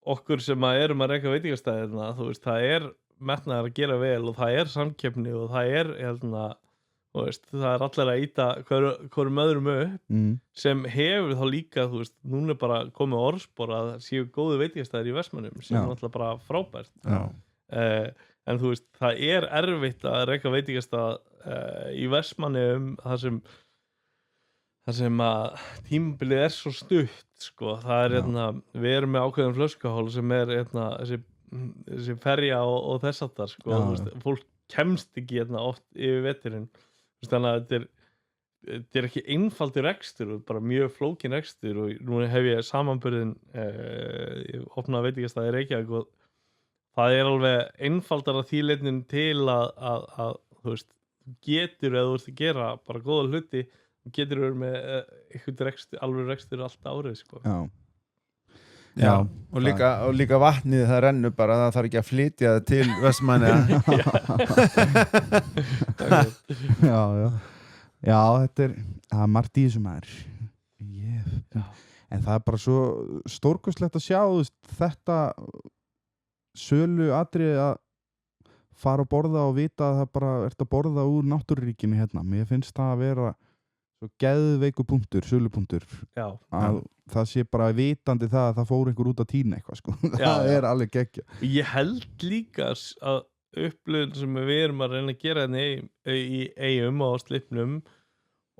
okkur sem erum að reka veitingastæðina, þú veist, það er metnaður að gera vel og það er samkeppni og það er það allir að íta hverjum öðrum upp sem hefur þá líka, núna bara komið orðspor að það séu góðu veitingastæðir í Vestmannum sem er alltaf bara frábært en það er erfitt að reka veitingastað í Vestmannum þar sem að tímabilið er svo stutt það er við erum með ákveðum flöskahól sem er þessi ferja og þess aftar fólk kemst ekki oft yfir veturinn þannig að þetta er ekki einfaldur rekstur bara mjög flókin rekstur og nú hef ég samanburðin ég opnaði veitingastað í Reykjavík og það er alveg einfaldara þýleitnin til að þú getur eða þú ert að gera bara góða hluti getur verið með eitthvað rekstur, alveg rekstur allt árið Já, og líka vatnið það rennur bara, það þarf ekki að flytja það til Vestmannaeyja Já, þetta er margt í þessu maður en það er bara svo stórkostlegt að sjá þetta sölu atriði að fara að borða og vita að það bara ert að borða úr náttúruríkinu mér finnst það að vera svo geðveiku punktur, sölupunktur að það sé bara vitandi það að það fór einhver út að tína eitthvað það er alveg geggja. Ég held líka að upplifun sem við erum að reyna að gera í Eyjum og á Slippnum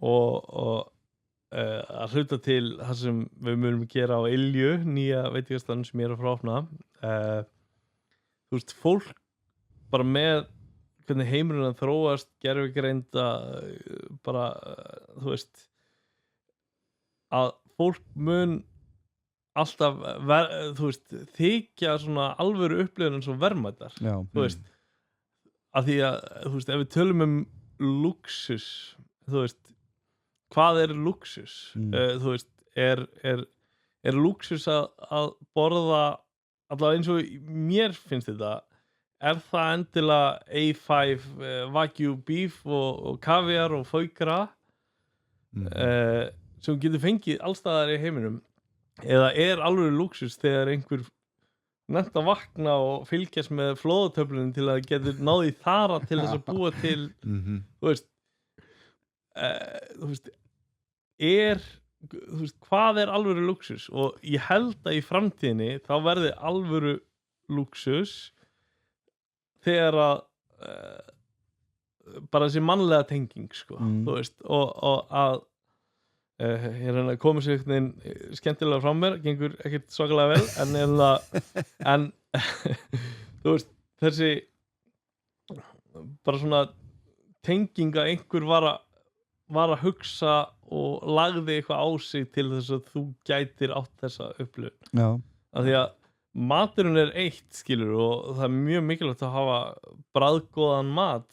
og að hluta til það sem við munum gera á Ylju, nýja veitingastaðnum sem ég er að fara að opna fólk bara með hvernig heimurinn að þróast gervigreinda bara að fólk mun alltaf þykja svona alvöru upplifun svo verðmætar að því að ef við tölum luxus hvað er luxus er luxus að borða allavega eins og mér finnst þetta er það endilega A5 Wagyu beef og kaviar og foie gras sem getur fengið allstaðar í heiminum eða er alveg luxus þegar einhver nefnt að vakna og fylgjast með flóðatöflunum til að getur náði þara til þess að búa til hvað er alvöru luxus og ég held að í framtíðinni þá verði alvöru luxus þegar að bara þessi mannlega tenging og að ég reyna að koma sér einhvern veginn skemmtilega frá mér, gengur ekkert svakalega vel en þessi bara svona tenging að einhver var að hugsa og lagði eitthvað á sig til þess að þú gætir átt þessa upplifun af því að maturinn er eitt skilur og það er mjög mikilvægt að hafa bragðgóðan mat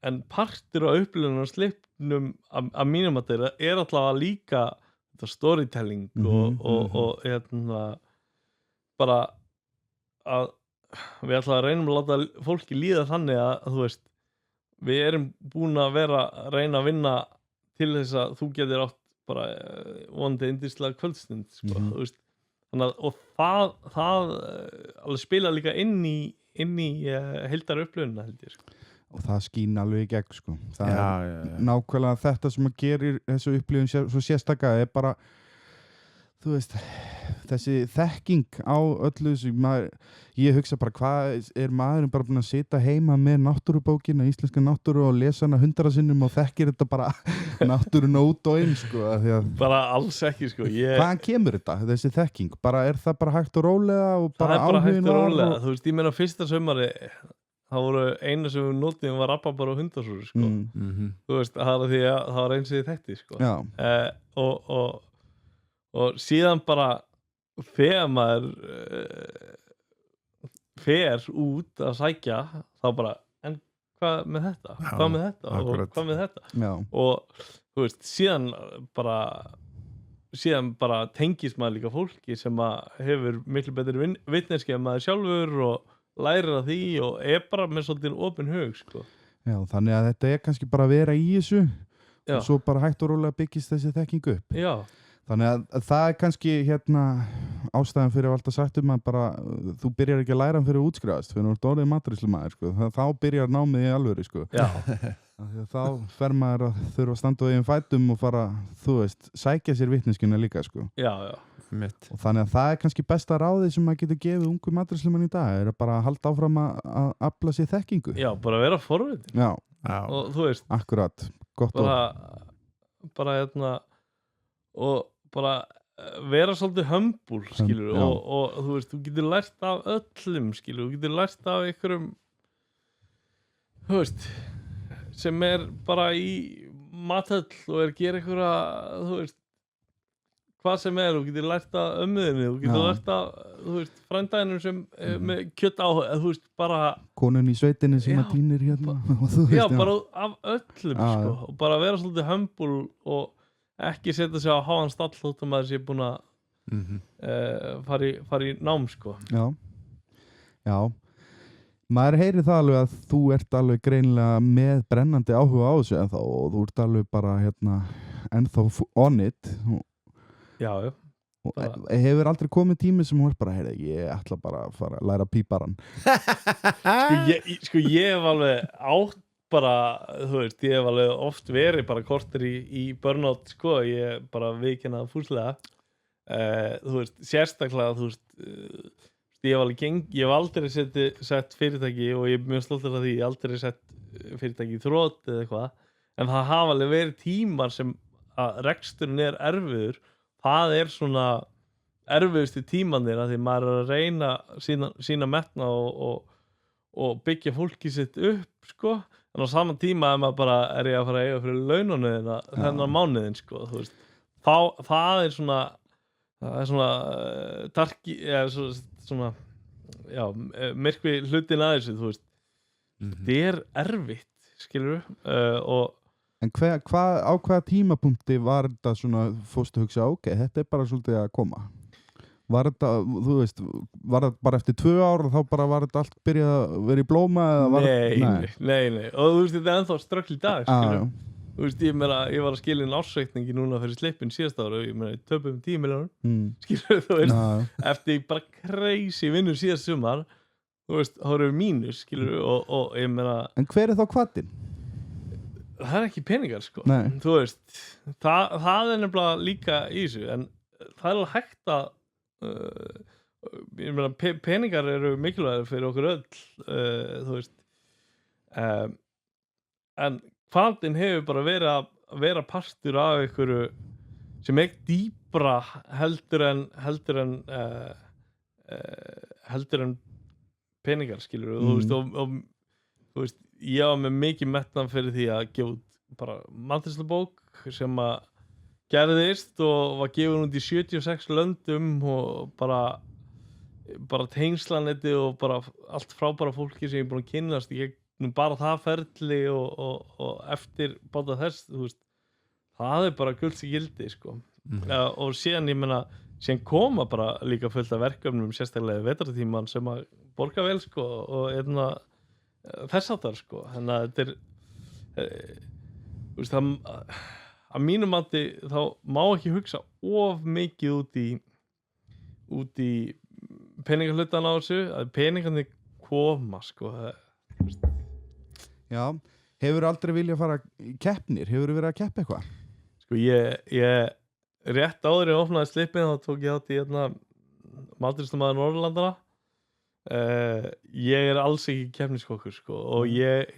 en partur á upplifunum og Slippnum að mínum að þetta er alltaf líka storytelling og bara að við ætla að reynum að láta fólki líða þannig að við erum búin að vera að reyna að vinna til þess að þú getur átt bara vonandi yndislega kvöldstund þannig að og það alveg spila líka inn í heildar upplifuna held ég og það skín alveg í gegn það er nákvæmlega þetta sem að gerir þessu upplifun svo sérstaka er bara þessi þekking á öllu ég hugsa bara hvað er maðurinn bara búin að sitja heima með náttúrubókina, íslenska náttúru og lesa hana 100 sinnum og þekkir þetta bara náttúrun út og inn bara alls ekki hvaðan kemur þetta, þessi þekking er það bara hægt og rólega og bara það er bara hægt og rólega ég meina fyrsta sömari það voru einu sem við notum var rabarbar og hundasúr það var því að það var eins og þekti og síðan bara þegar maður fer út að sækja þá bara, en hvað með þetta? Hvað með þetta? Og hvað með þetta? Og síðan bara tengist maður líka fólki sem hefur miklu betri vitneski en maður sjálfur og lærir að því og er bara með svolítið opinn hug Já, þannig að þetta er kannski bara að vera í þessu og svo bara hægt og rólega byggist þessi þekking upp Já Þannig að það kannski ástæðan fyrir að alltaf sagt að bara þú byrjar ekki að læra hann fyrir að útskrifast fyrir að þú ert orðið matreiðslumaður sko. Þá byrjar námið í alvöru sko. Þá fer maður að þurfa að standa á eigin fætum og fara, þú veist, sækja sér vitneskjuna líka sko. Og þannig að það kannski besta ráðið sem maður getur gefið ungu matreiðslumann í dag að bara halda áfram að afla sér þekkingu. Já, bara vera forvitin. Já. Og þú veist, akkurat, gott bara og bara vera svolítið hömbul, skilur, og þú veist, þú getur lært af öllum, skilur, þú getur lært af einhverjum, þú veist, sem bara í mathöll og að gera einhverja, þú veist, hvað sem þú getur lært af ömmuðinni, þú getur lært af, þú veist, frændæðinum sem með kjött á, þú veist, bara konun í sveitinni sem að týnir já, bara af öllum, sko, og bara vera svolítið hömbul og ekki setja sig á háan stall þótt að maður sé búin að fara í nám sko. Já maður heyri það alveg að þú ert alveg greinilega með brennandi áhuga á þessu ennþá og þú ert alveg bara ennþá on it Já og hefur aldrei komið tími sem hún er bara ég ætla bara að fara að læra píparan Sko ég hef alveg átt bara, þú veist, ég hef alveg oft verið bara korter í burnout sko, ég bara viðkenna það fúslega þú veist, sérstaklega þú veist, ég hef aldrei sett fyrirtæki og ég er mjög stoltur af því, ég hef aldrei sett fyrirtæki í þrot eða eitthvað, en það hafa alveg verið tímar sem að reksturinn erfiður, það svona erfiðustu tímanir að því maður að reyna sína metna og byggja fólki sitt upp sko. En á saman tíma ef maður bara ég að fara að eiga fyrir laununniðina þennan mánuðin sko, þú veist, það svona darki, svona myrkvi hlutin að þessu, þú veist, það erfitt, skilur En á hvaða tímapunkti var þetta svona, fórstu að hugsa, ok, þetta bara svolítið að koma? Var þetta, þú veist, var þetta bara eftir 2 ár og þá bara var þetta allt byrjað að vera í blóma? Nei, og þú veist, þetta ennþá ströggl í dag, skilur. Þú veist, ég var að skilja inn ársreikningi núna fyrir slippin síðast ára og ég töpum 10 milljónur, skilur, þú veist, eftir bara crazy vinnur síðast sumar, þú veist, þá erum við mínus, skilur, og ég En hver þá hvatinn? Það ekki peningar, sko. Nei. Þú veist, það nefnilega líka í þessu, en það alveg hægt að ég meina peningar eru mikilvægir fyrir okkur öll þú veist en hvatinn hefur bara verið að vera partur af einhverju sem dýpra heldur en peningar skilur þú veist og þú veist ég var með mikið metnað fyrir því að gefa út bara matreiðslubók sem að gerðist og var gefin út í 76 löndum og bara tengslanetti og bara allt frábæra fólki sem ég er búin að kynnast í gegnum bara það ferli og eftir báta þess, þú veist, það bara gulds í gildi, sko. Og síðan, ég meina, síðan koma bara líka fullt af verkefnum, sérstaklega vetrartíman sem að borga vel, sko, og þess áttar, sko. Þannig að þetta þú veist, það að mínum mati þá má ekki hugsa of mikið út í peningahlutan á þessu að peningandi koma sko Já, hefur aldrei viljað fara í keppnir, hefur verið að keppa eitthvað? Sko ég rétt áður ég opnaði slippin þá tók ég átt í matreiðslumaður Norðurlandana ég alls ekki keppniskokkur sko og ég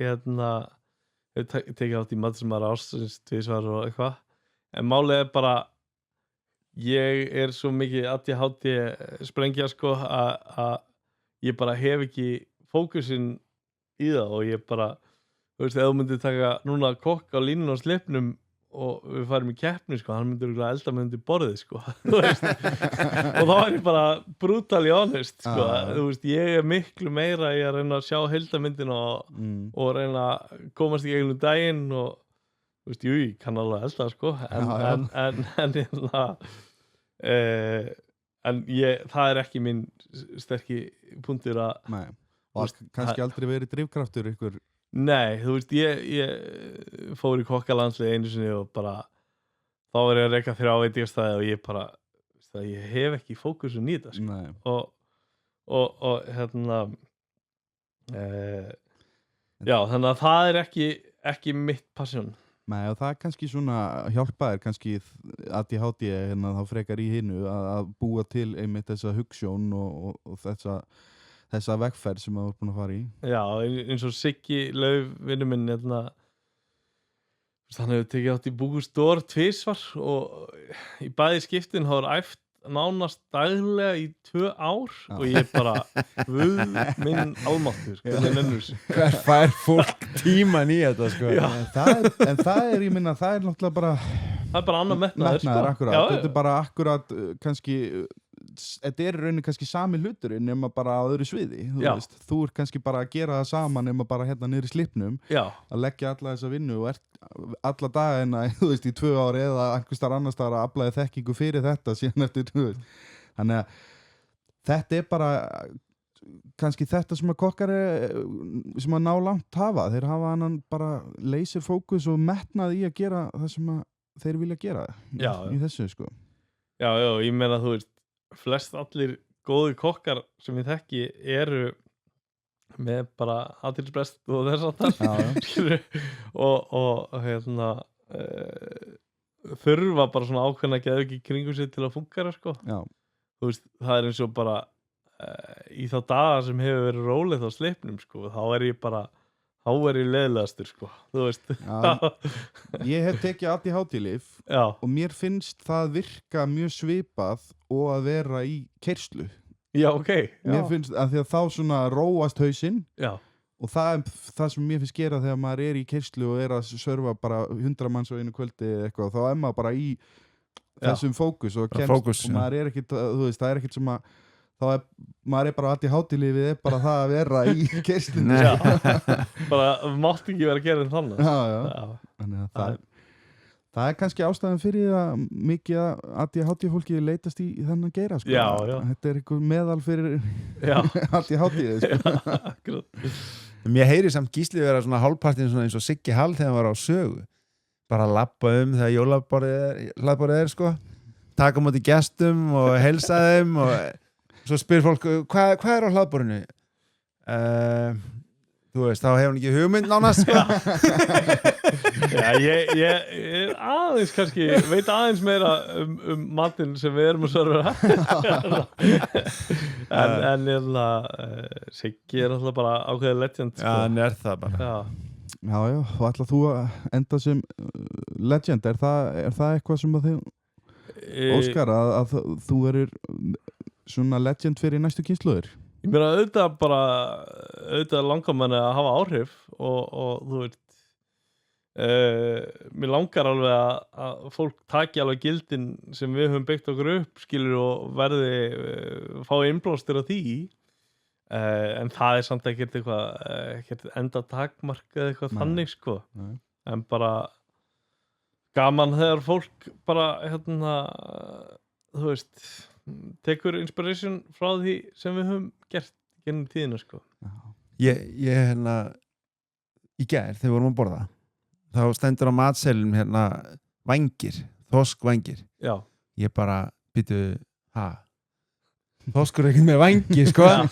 tekið átt í matreiðslumaður ársins 2 svar og eitthvað en málið bara ég svo mikið ADHD sprengja sko að ég bara hef ekki fókusinn í það og ég bara þú veist, ef þú myndir taka núna kokk á línun á slippnum og við farum í keppni sko, hann myndir elda með undir borðið sko þú veist, og þá ég bara brutally honest sko, þú veist, ég miklu meira í að reyna að sjá heildarmyndina og reyna að komast í gegnum daginn og þú veist, jú, ég kann alveg elda sko en það ekki minn sterki punktur að Nei, og kannski aldrei verið drifkraftur ykkur Nei, þú veist, ég fór í kokkalandslið einu sinni og bara þá var ég að reka 3 veitingastæði og ég bara ég hef ekki fókusun í þetta sko. og hérna já, þannig að það er ekki mitt passion. Nei, og það kannski svona hjálpaðir kannski ADHD hérna þá frekar í hinu að búa til einmitt þessa hugsjón og þessa vegferð sem það var búin að fara í. Já, eins og Siggi Lauf vinur minn hérna hann hefur tekið átt í Búkustór 2 og í bæði skiptin þá æft nánast daglega í 2 ár og ég bara guð minn almáttur hver fær fólk tíman í þetta sko. En það er, ég minna, það er náttúrulega bara það er bara annað metnaður akkurat. Þetta er bara akkurat kannski þetta er í rauninni kannski sami hluturinn nema bara á öðru sviði þú ert kannski bara að gera það saman nema bara hérna niður í slipnum að leggja alla þessa vinnu og alla dagina þú veist í 2 ár eða einhvers staðar annars staðar að aflaði þekkingu fyrir þetta síðan eftir þannig að þetta er bara kannski þetta sem að kokkar sem að ná langt hafa þeir hafa annan bara laser fókus og metnað í að gera það sem að þeir vilja gera í þessu sko. Já, ég meina þú veist flest allir góði kokkar sem ég þekki eru með bara athyglisbrest og þess aftar og hérna þurfa bara svona ákveðna geðveiki kringum sig til að fungera sko. Þú veist, það er eins og bara í þá daga sem hefur verið rólið á slipnum sko, þá er ég leiðilegastur sko, þú veist. Ég hef tekið ADHD-lyf og mér finnst það virka mjög svipað og að vera í keyrslu. Já, ok. Mér finnst að því að þá svona róast hausinn og það er það sem mér finnst gera þegar maður er í keyrslu og er að serva bara 100 manns á einu kvöldi eða eitthvað, þá er maður bara í þessum fókus og maður er ekkit, þú veist, það er ekkit sem að maður er bara alltaf hátílífið er bara það að vera í keyrslunni bara mátt ekki vera að gera þannig þannig að það er kannski ástæðan fyrir að mikið að ADHD-fólki leitast í þennan geira sko. Þetta er eitthvað meðal fyrir ADHD sko. Mér heyri samt Gísli vera svona hálfpartin svona eins og Siggi Hall þegar hann var á sögu bara labba þegar jólaborðið er sko, taka á móti gestum og heilsa þeim og svo spyr fólk, hvað er á hlaðborðinu? Þú veist, þá hefur hann ekki hugmynd nánast sko. Já, ég aðeins kannski veit aðeins meira matinn sem við erum að servera en Siggi er alltaf bara ákveðið legend sko. Já, hann er það bara Já, og ætlar þú að enda sem legend, er það eitthvað sem að þið óskar að þú verður svona legend fyrir næstu kynslóðir? Ég meina auðvitað langar manni að hafa áhrif og þú veist mér langar alveg að fólk taki alveg gildin sem við höfum byggt okkur upp skilur og verði fái innblástur á því en það er samt ekkert eitthvað enda takmark eða eitthvað þannig sko en bara gaman þegar fólk bara hérna þú veist tekur inspiration frá því sem við höfum gert gennum tíðina sko. Ég hérna í gær þegar við vorum að borða þá stendur á matseðlinum hérna vængir, þorskvængir ég bara býtu þorskur ekkert með vængi sko og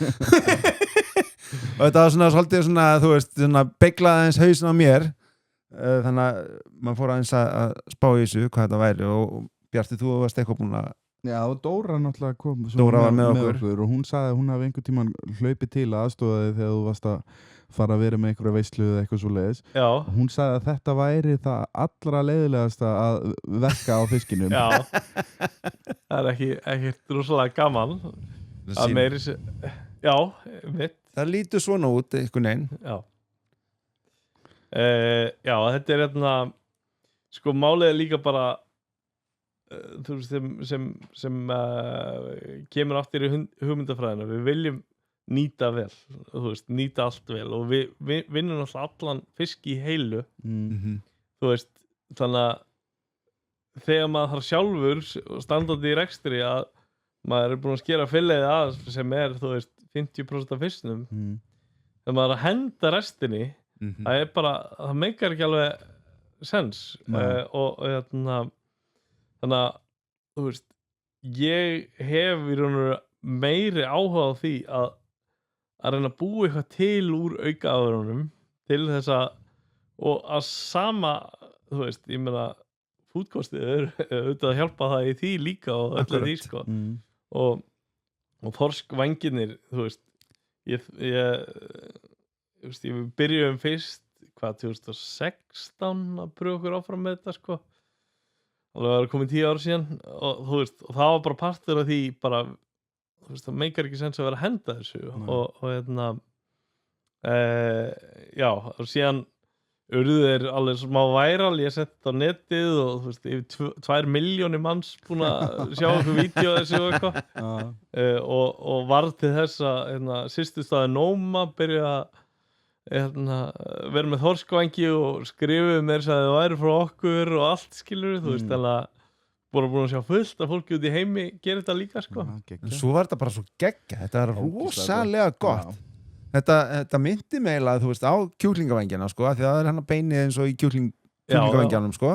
þetta var svona svolítið svona þú veist svona beiglaði aðeins hausin á mér þannig að maður fór aðeins að spá í þessu hvað þetta væri og Bjarti þú varst eitthvað búin að Já, og Dóra náttúrulega kom Dóra var með okkur og hún sagði að hún hafi einhvern tímann hlaupið til aðstofaði þegar þú varst að fara að vera með einhverja veislu eða eitthvað svo leiðis hún sagði að þetta væri það allra leiðilegasta að verka á fiskinum Já, það er ekki rosalega gaman að meiri Já, mitt Það lítur svona út, einhvern veginn Já, þetta er hérna sko málið er líka bara þú veist sem kemur aftur í hugmyndafræðina við viljum nýta vel þú veist, nýta allt vel og við vinnum alltaf allan fisk í heilu þú veist, þannig að þegar maður þarf sjálfur standandi í rekstri að maður er búin að skera fylliði að sem er, þú veist, 50% af fisknum þegar maður er að henda restinni það er bara, það meikar ekki alveg sens og hérna þannig að þú veist ég hef í raun og veru meiri áhuga á því að reyna að búa eitthvað til úr aukaafurðunum til þess að og að sama þú veist, ég meina fúdkostið auðvitað að hjálpa það í því líka og öllu því sko og þorskvængirnir þú veist við byrjuðum fyrst 2016 að pröfa okkur áfram með þetta sko alveg að komið 10 ár síðan og þú veist, og það var bara partur af því bara, þú veist, það meikar ekki sens að vera að henda þessu og hérna já, og síðan urðu þeir alveg smá væral, ég sett á netið og þú veist, yfir 2 milljónir manns búin að sjá okkur vídeo þessu og eitthvað og varð til þess að hérna, systurstaði Nóma byrja að vera með þorskvængi og skrifuðu mér að það væri frá okkur og allt skilur þú veist, þannig að búin að sjá fullt að fólki út í heimi gera þetta líka sko. En svo var þetta bara svo geggja, þetta er rosalega gott. Þetta myndi meila, þú veist, á kjúklingavængina sko, því það er hann að beinið eins og í kjúklingavængjanum sko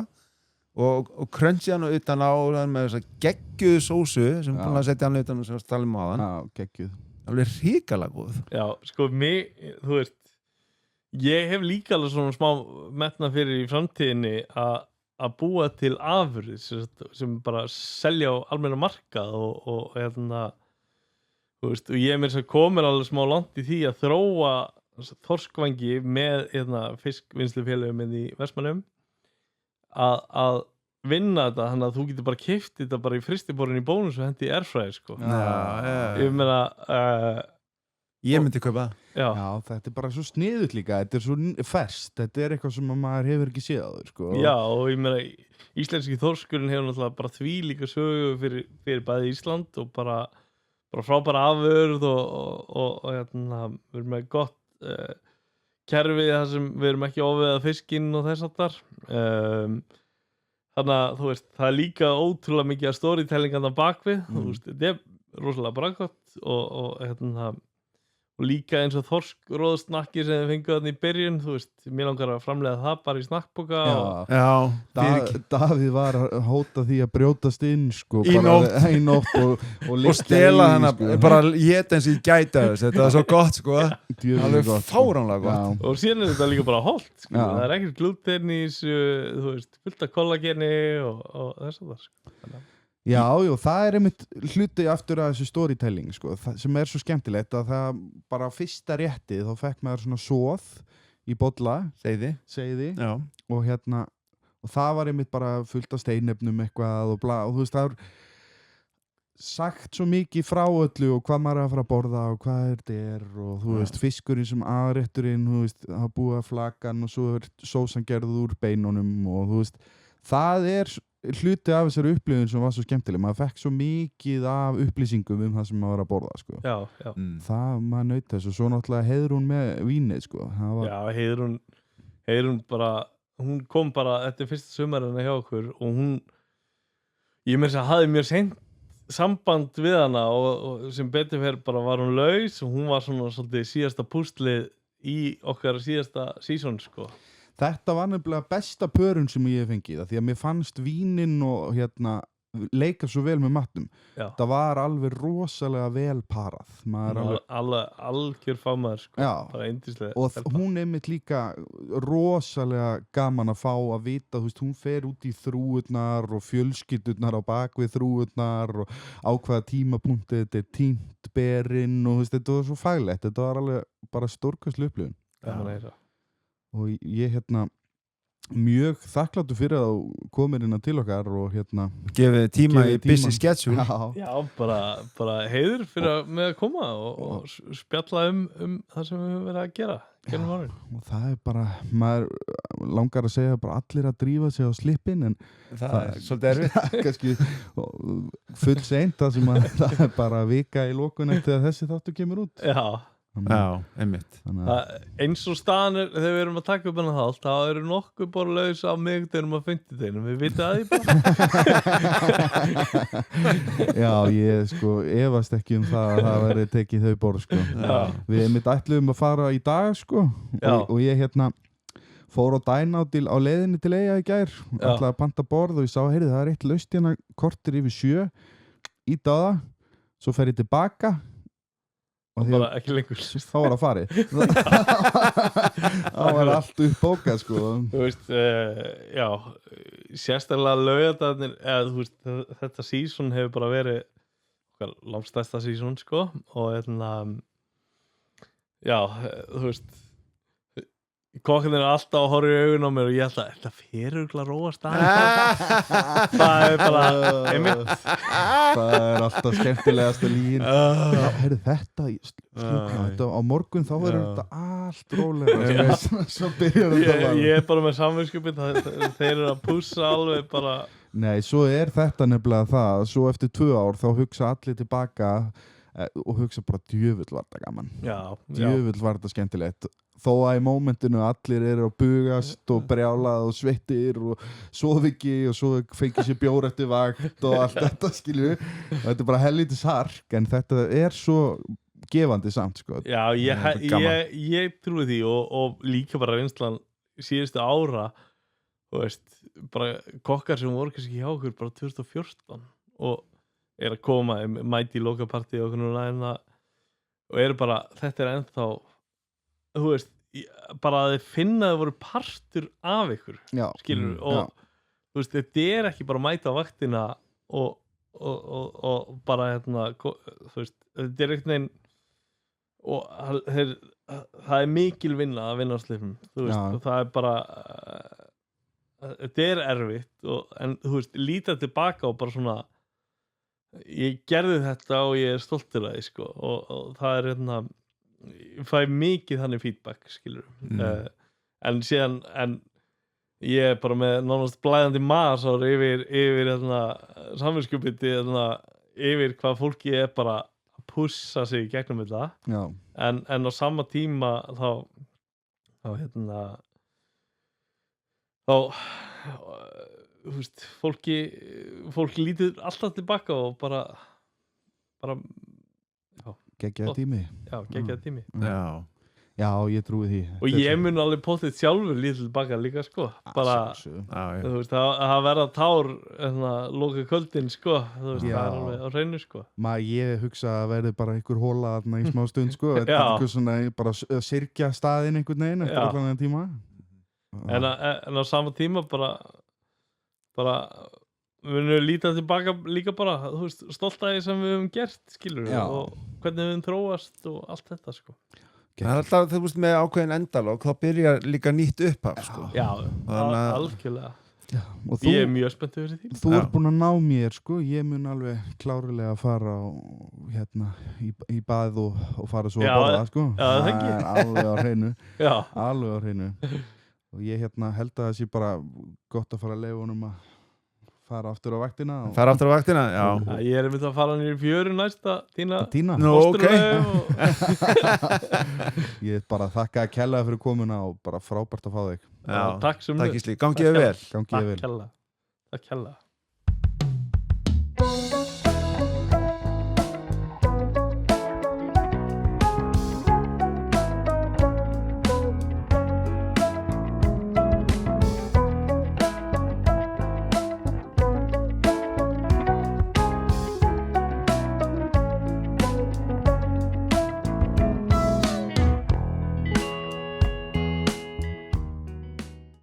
og krönsi hann utan á með þess að geggjuðu sósu sem búin að setja hann utan og stali maðan. Já, geggjuð. Alveg hrikalega góð. Já, sko, þú veist ég hef líka alveg svona smá metna fyrir í framtíðinni að búa til afurðir sem bara selja á almenna markað og hérna þú veist, og ég er mér sem komin alveg smá langt í því að þróa þorskvængi með fiskvinnslufélögum í Vestmannum að vinna þetta, þannig að þú getur bara keypt þetta bara í frystiborðin í Bónus og hendi í airfryer sko. Ég meina ég myndi kaupa það. Já, þetta er bara svo sniðut líka, þetta er svo ferskt, þetta er eitthvað sem maður hefur ekki séð áður sko. Já, og ég meina íslenski þorskurinn hefur náttúrulega bara því líka sögu fyrir bæði Ísland og bara frábæra afurð og hérna, við erum með gott kerfi þar sem við erum ekki ofveiða fiskinn og þess aftar þannig að þú veist, það er líka ótrúlega mikið að storytellingan á bakvið, þú veist, þetta er rosalega bragðgott og hérna og líka eins og þorskróðsnakki sem við fengum þarna í byrjun, þú veist, mér langar að framleiða það bara í snakkboka Davíð var að hóta því að brjótast inn sko, í nótt og stela hana sko. Bara ég eins og ég gæta þess, þetta var svo gott sko alveg fáránlega gott og síðan er þetta líka bara holdt sko. Það er ekkert glúten í þessu, þú veist, fullt af kollageni og þess að það sko. Já, það er einmitt hluti aftur að þessu storytelling sko, sem er svo skemmtilegt að það bara fyrsta rétti þá fekk maður svona soð í bolla seiði og hérna og það var einmitt bara fullt af steinefnum eitthvað og bla og þú veist það er sagt svo mikið frá öllu og hvað maður er að fara að borða og hvað þetta er og þú veist fiskurinn sem aðrétturinn þú veist það búið að flakan og svo er sósan gerð úr beinunum og þú veist það er hluti af þessari upplifun sem var svo skemmtileg maður fekk svo mikið af upplýsingum það sem maður var að borða sko. Það maður naut þess og svo náttúrulega Heiðrún með vínið sko. Já, Heiðrún bara hún kom bara eftir fyrsta sumarina hjá okkur og ég meira að hafði mjög seint samband við hana og sem betur fyrir bara var hún laus og hún var svona svolítið síðasta púslið í okkar síðasta season sko. Þetta var nefnilega besta pörun sem ég hef fengið því að mér fannst vínin og hérna leika svo vel með matnum. Það var alveg rosalega vel parað. Algjör fámaður sko. Bara yndislega. Og hún einmitt líka rosalega gaman að fá að vita, þú veist, hún fer út í þrúurnar og fjölskyldurnar á bakvið þrúurnar og á hvaða tímapunkti þetta er tínt berinn og þú veist, þetta var svo faglegt. Þetta var alveg bara stórkostleg upplifun. Og ég mjög þakkláttur fyrir að koma inn til okkar og gefið tíma í busy schedule. Já, bara heiður fyrir með að koma og spjalla það sem við höfum verið að gera gennum árin. Og það er bara, maður langar að segja bara allir að drífa sig á slippin en það er svolítið erfitt. Kannski full seint það er bara vika í lokun eftir að þessi þáttur kemur út. Já, einmitt. Eins og staðan þegar við erum að taka upp hana þátt þá eru nokkuð bara laus á miðvikudeinum og fimmtudeginum, við vitum að því bara. Já, ég sko efast ekki það að það verði tekið þau borð sko. Við einmitt ætluðum að fara í dag sko og ég fór á Dynout á leiðinni til Eyja í gær, ætlaði að panta borð og ég sá, heyrðu, það eitt laust hérna kortir yfir 7 í daga, svo fer ég tilbaka og bara ekki lengur þá var það farið þá var allt uppbókað sko. Þú veist, já sérstaklega laugardagarnir eða þú veist, þetta season hefur bara verið okkar langstærsta season sko og já, þú veist kokkarnir alltaf að horfa í augun á mér og ég held að þetta fer örugglega að róast aðeins það er bara einmitt það er alltaf skemmtilegasta lín heyrðu þetta á morgun þá verður þetta allt rólega svo byrjar þetta ég er bara með samvinskupið þeir eru að pússa alveg bara nei, svo er þetta nefnilega það svo eftir 2 ár þá hugsa allir tilbaka og hugsa bara djöfull var þetta gaman djöfull var þetta skemmtilegt þó að í mómentinu allir eru að bugast og brjálað og sveittir og sofi ekki og svo fengi sér bjór eftir vakt og allt þetta skilju þetta er bara helvítis hark en þetta er svo gefandi samt sko. Já, ég trúi því og líka bara reynslan síðustu ára þú veist, bara kokkar sem voru kannski hjá okkur bara 2014 og er að koma mæti í lokapartí og eru bara, þetta er ennþá þú veist, bara að þið finna að þið voru partur af ykkur skilur og þú veist, þetta er ekki bara að mæta á vaktina og bara þú veist, þetta er einhvern veginn og það er mikil vinna að vinna á slipum þú veist, og það er bara þetta er erfitt en þú veist, líta tilbaka og bara svona ég gerði þetta og ég er stoltur af því sko og það er ég fæ mikið þannig feedback skilur en síðan ég er bara með nánast blæðandi masár yfir samvinskupið yfir hvað fólki er bara að pussa sig í gegnum þetta en á sama tíma þá þú veist, fólk lítur alltaf tilbaka og bara geggjaði tími geggjaði tími já, ég trúi því og ég mun alveg potið sjálfur lítið tilbaka líka sko bara, þú veist, það verða tár loka kvöldin sko þú veist, það er alveg á hreinu sko ég hugsa að verði bara einhver hóla þarna í smá stund sko þetta er einhver svona, bara syrkja staðinn einhvern veginn eftir allan þennan tíma en á sama tíma bara við munum líta tilbaka líka bara, þú veist, stolt af því sem við höfum gert, skilur við, og hvernig við höfum þróast og allt þetta, sko. Það er alltaf, þú veist, með ákveðin endalók, þá byrjar líka nýtt upphaf, sko. Já, algjörlega. Ég er mjög spennt yfir því. Þú ert búin að ná mér, sko, ég mun alveg klárlega að fara í bað og fara svo að borða, sko. Já, það ekki. Það er alveg á hreinu. Já. Alveg á hreinu. Og ég held að það sé bara gott að fara að leyfa honum að fara aftur á vaktina fara aftur á vaktina, já ég er myndið að fara niður í fjöru næsta Tína Nú, ok ég bara þakka að kella fyrir komuna og bara frábært að fá þig takk sem takk Gísli, gangi þér vel takk kella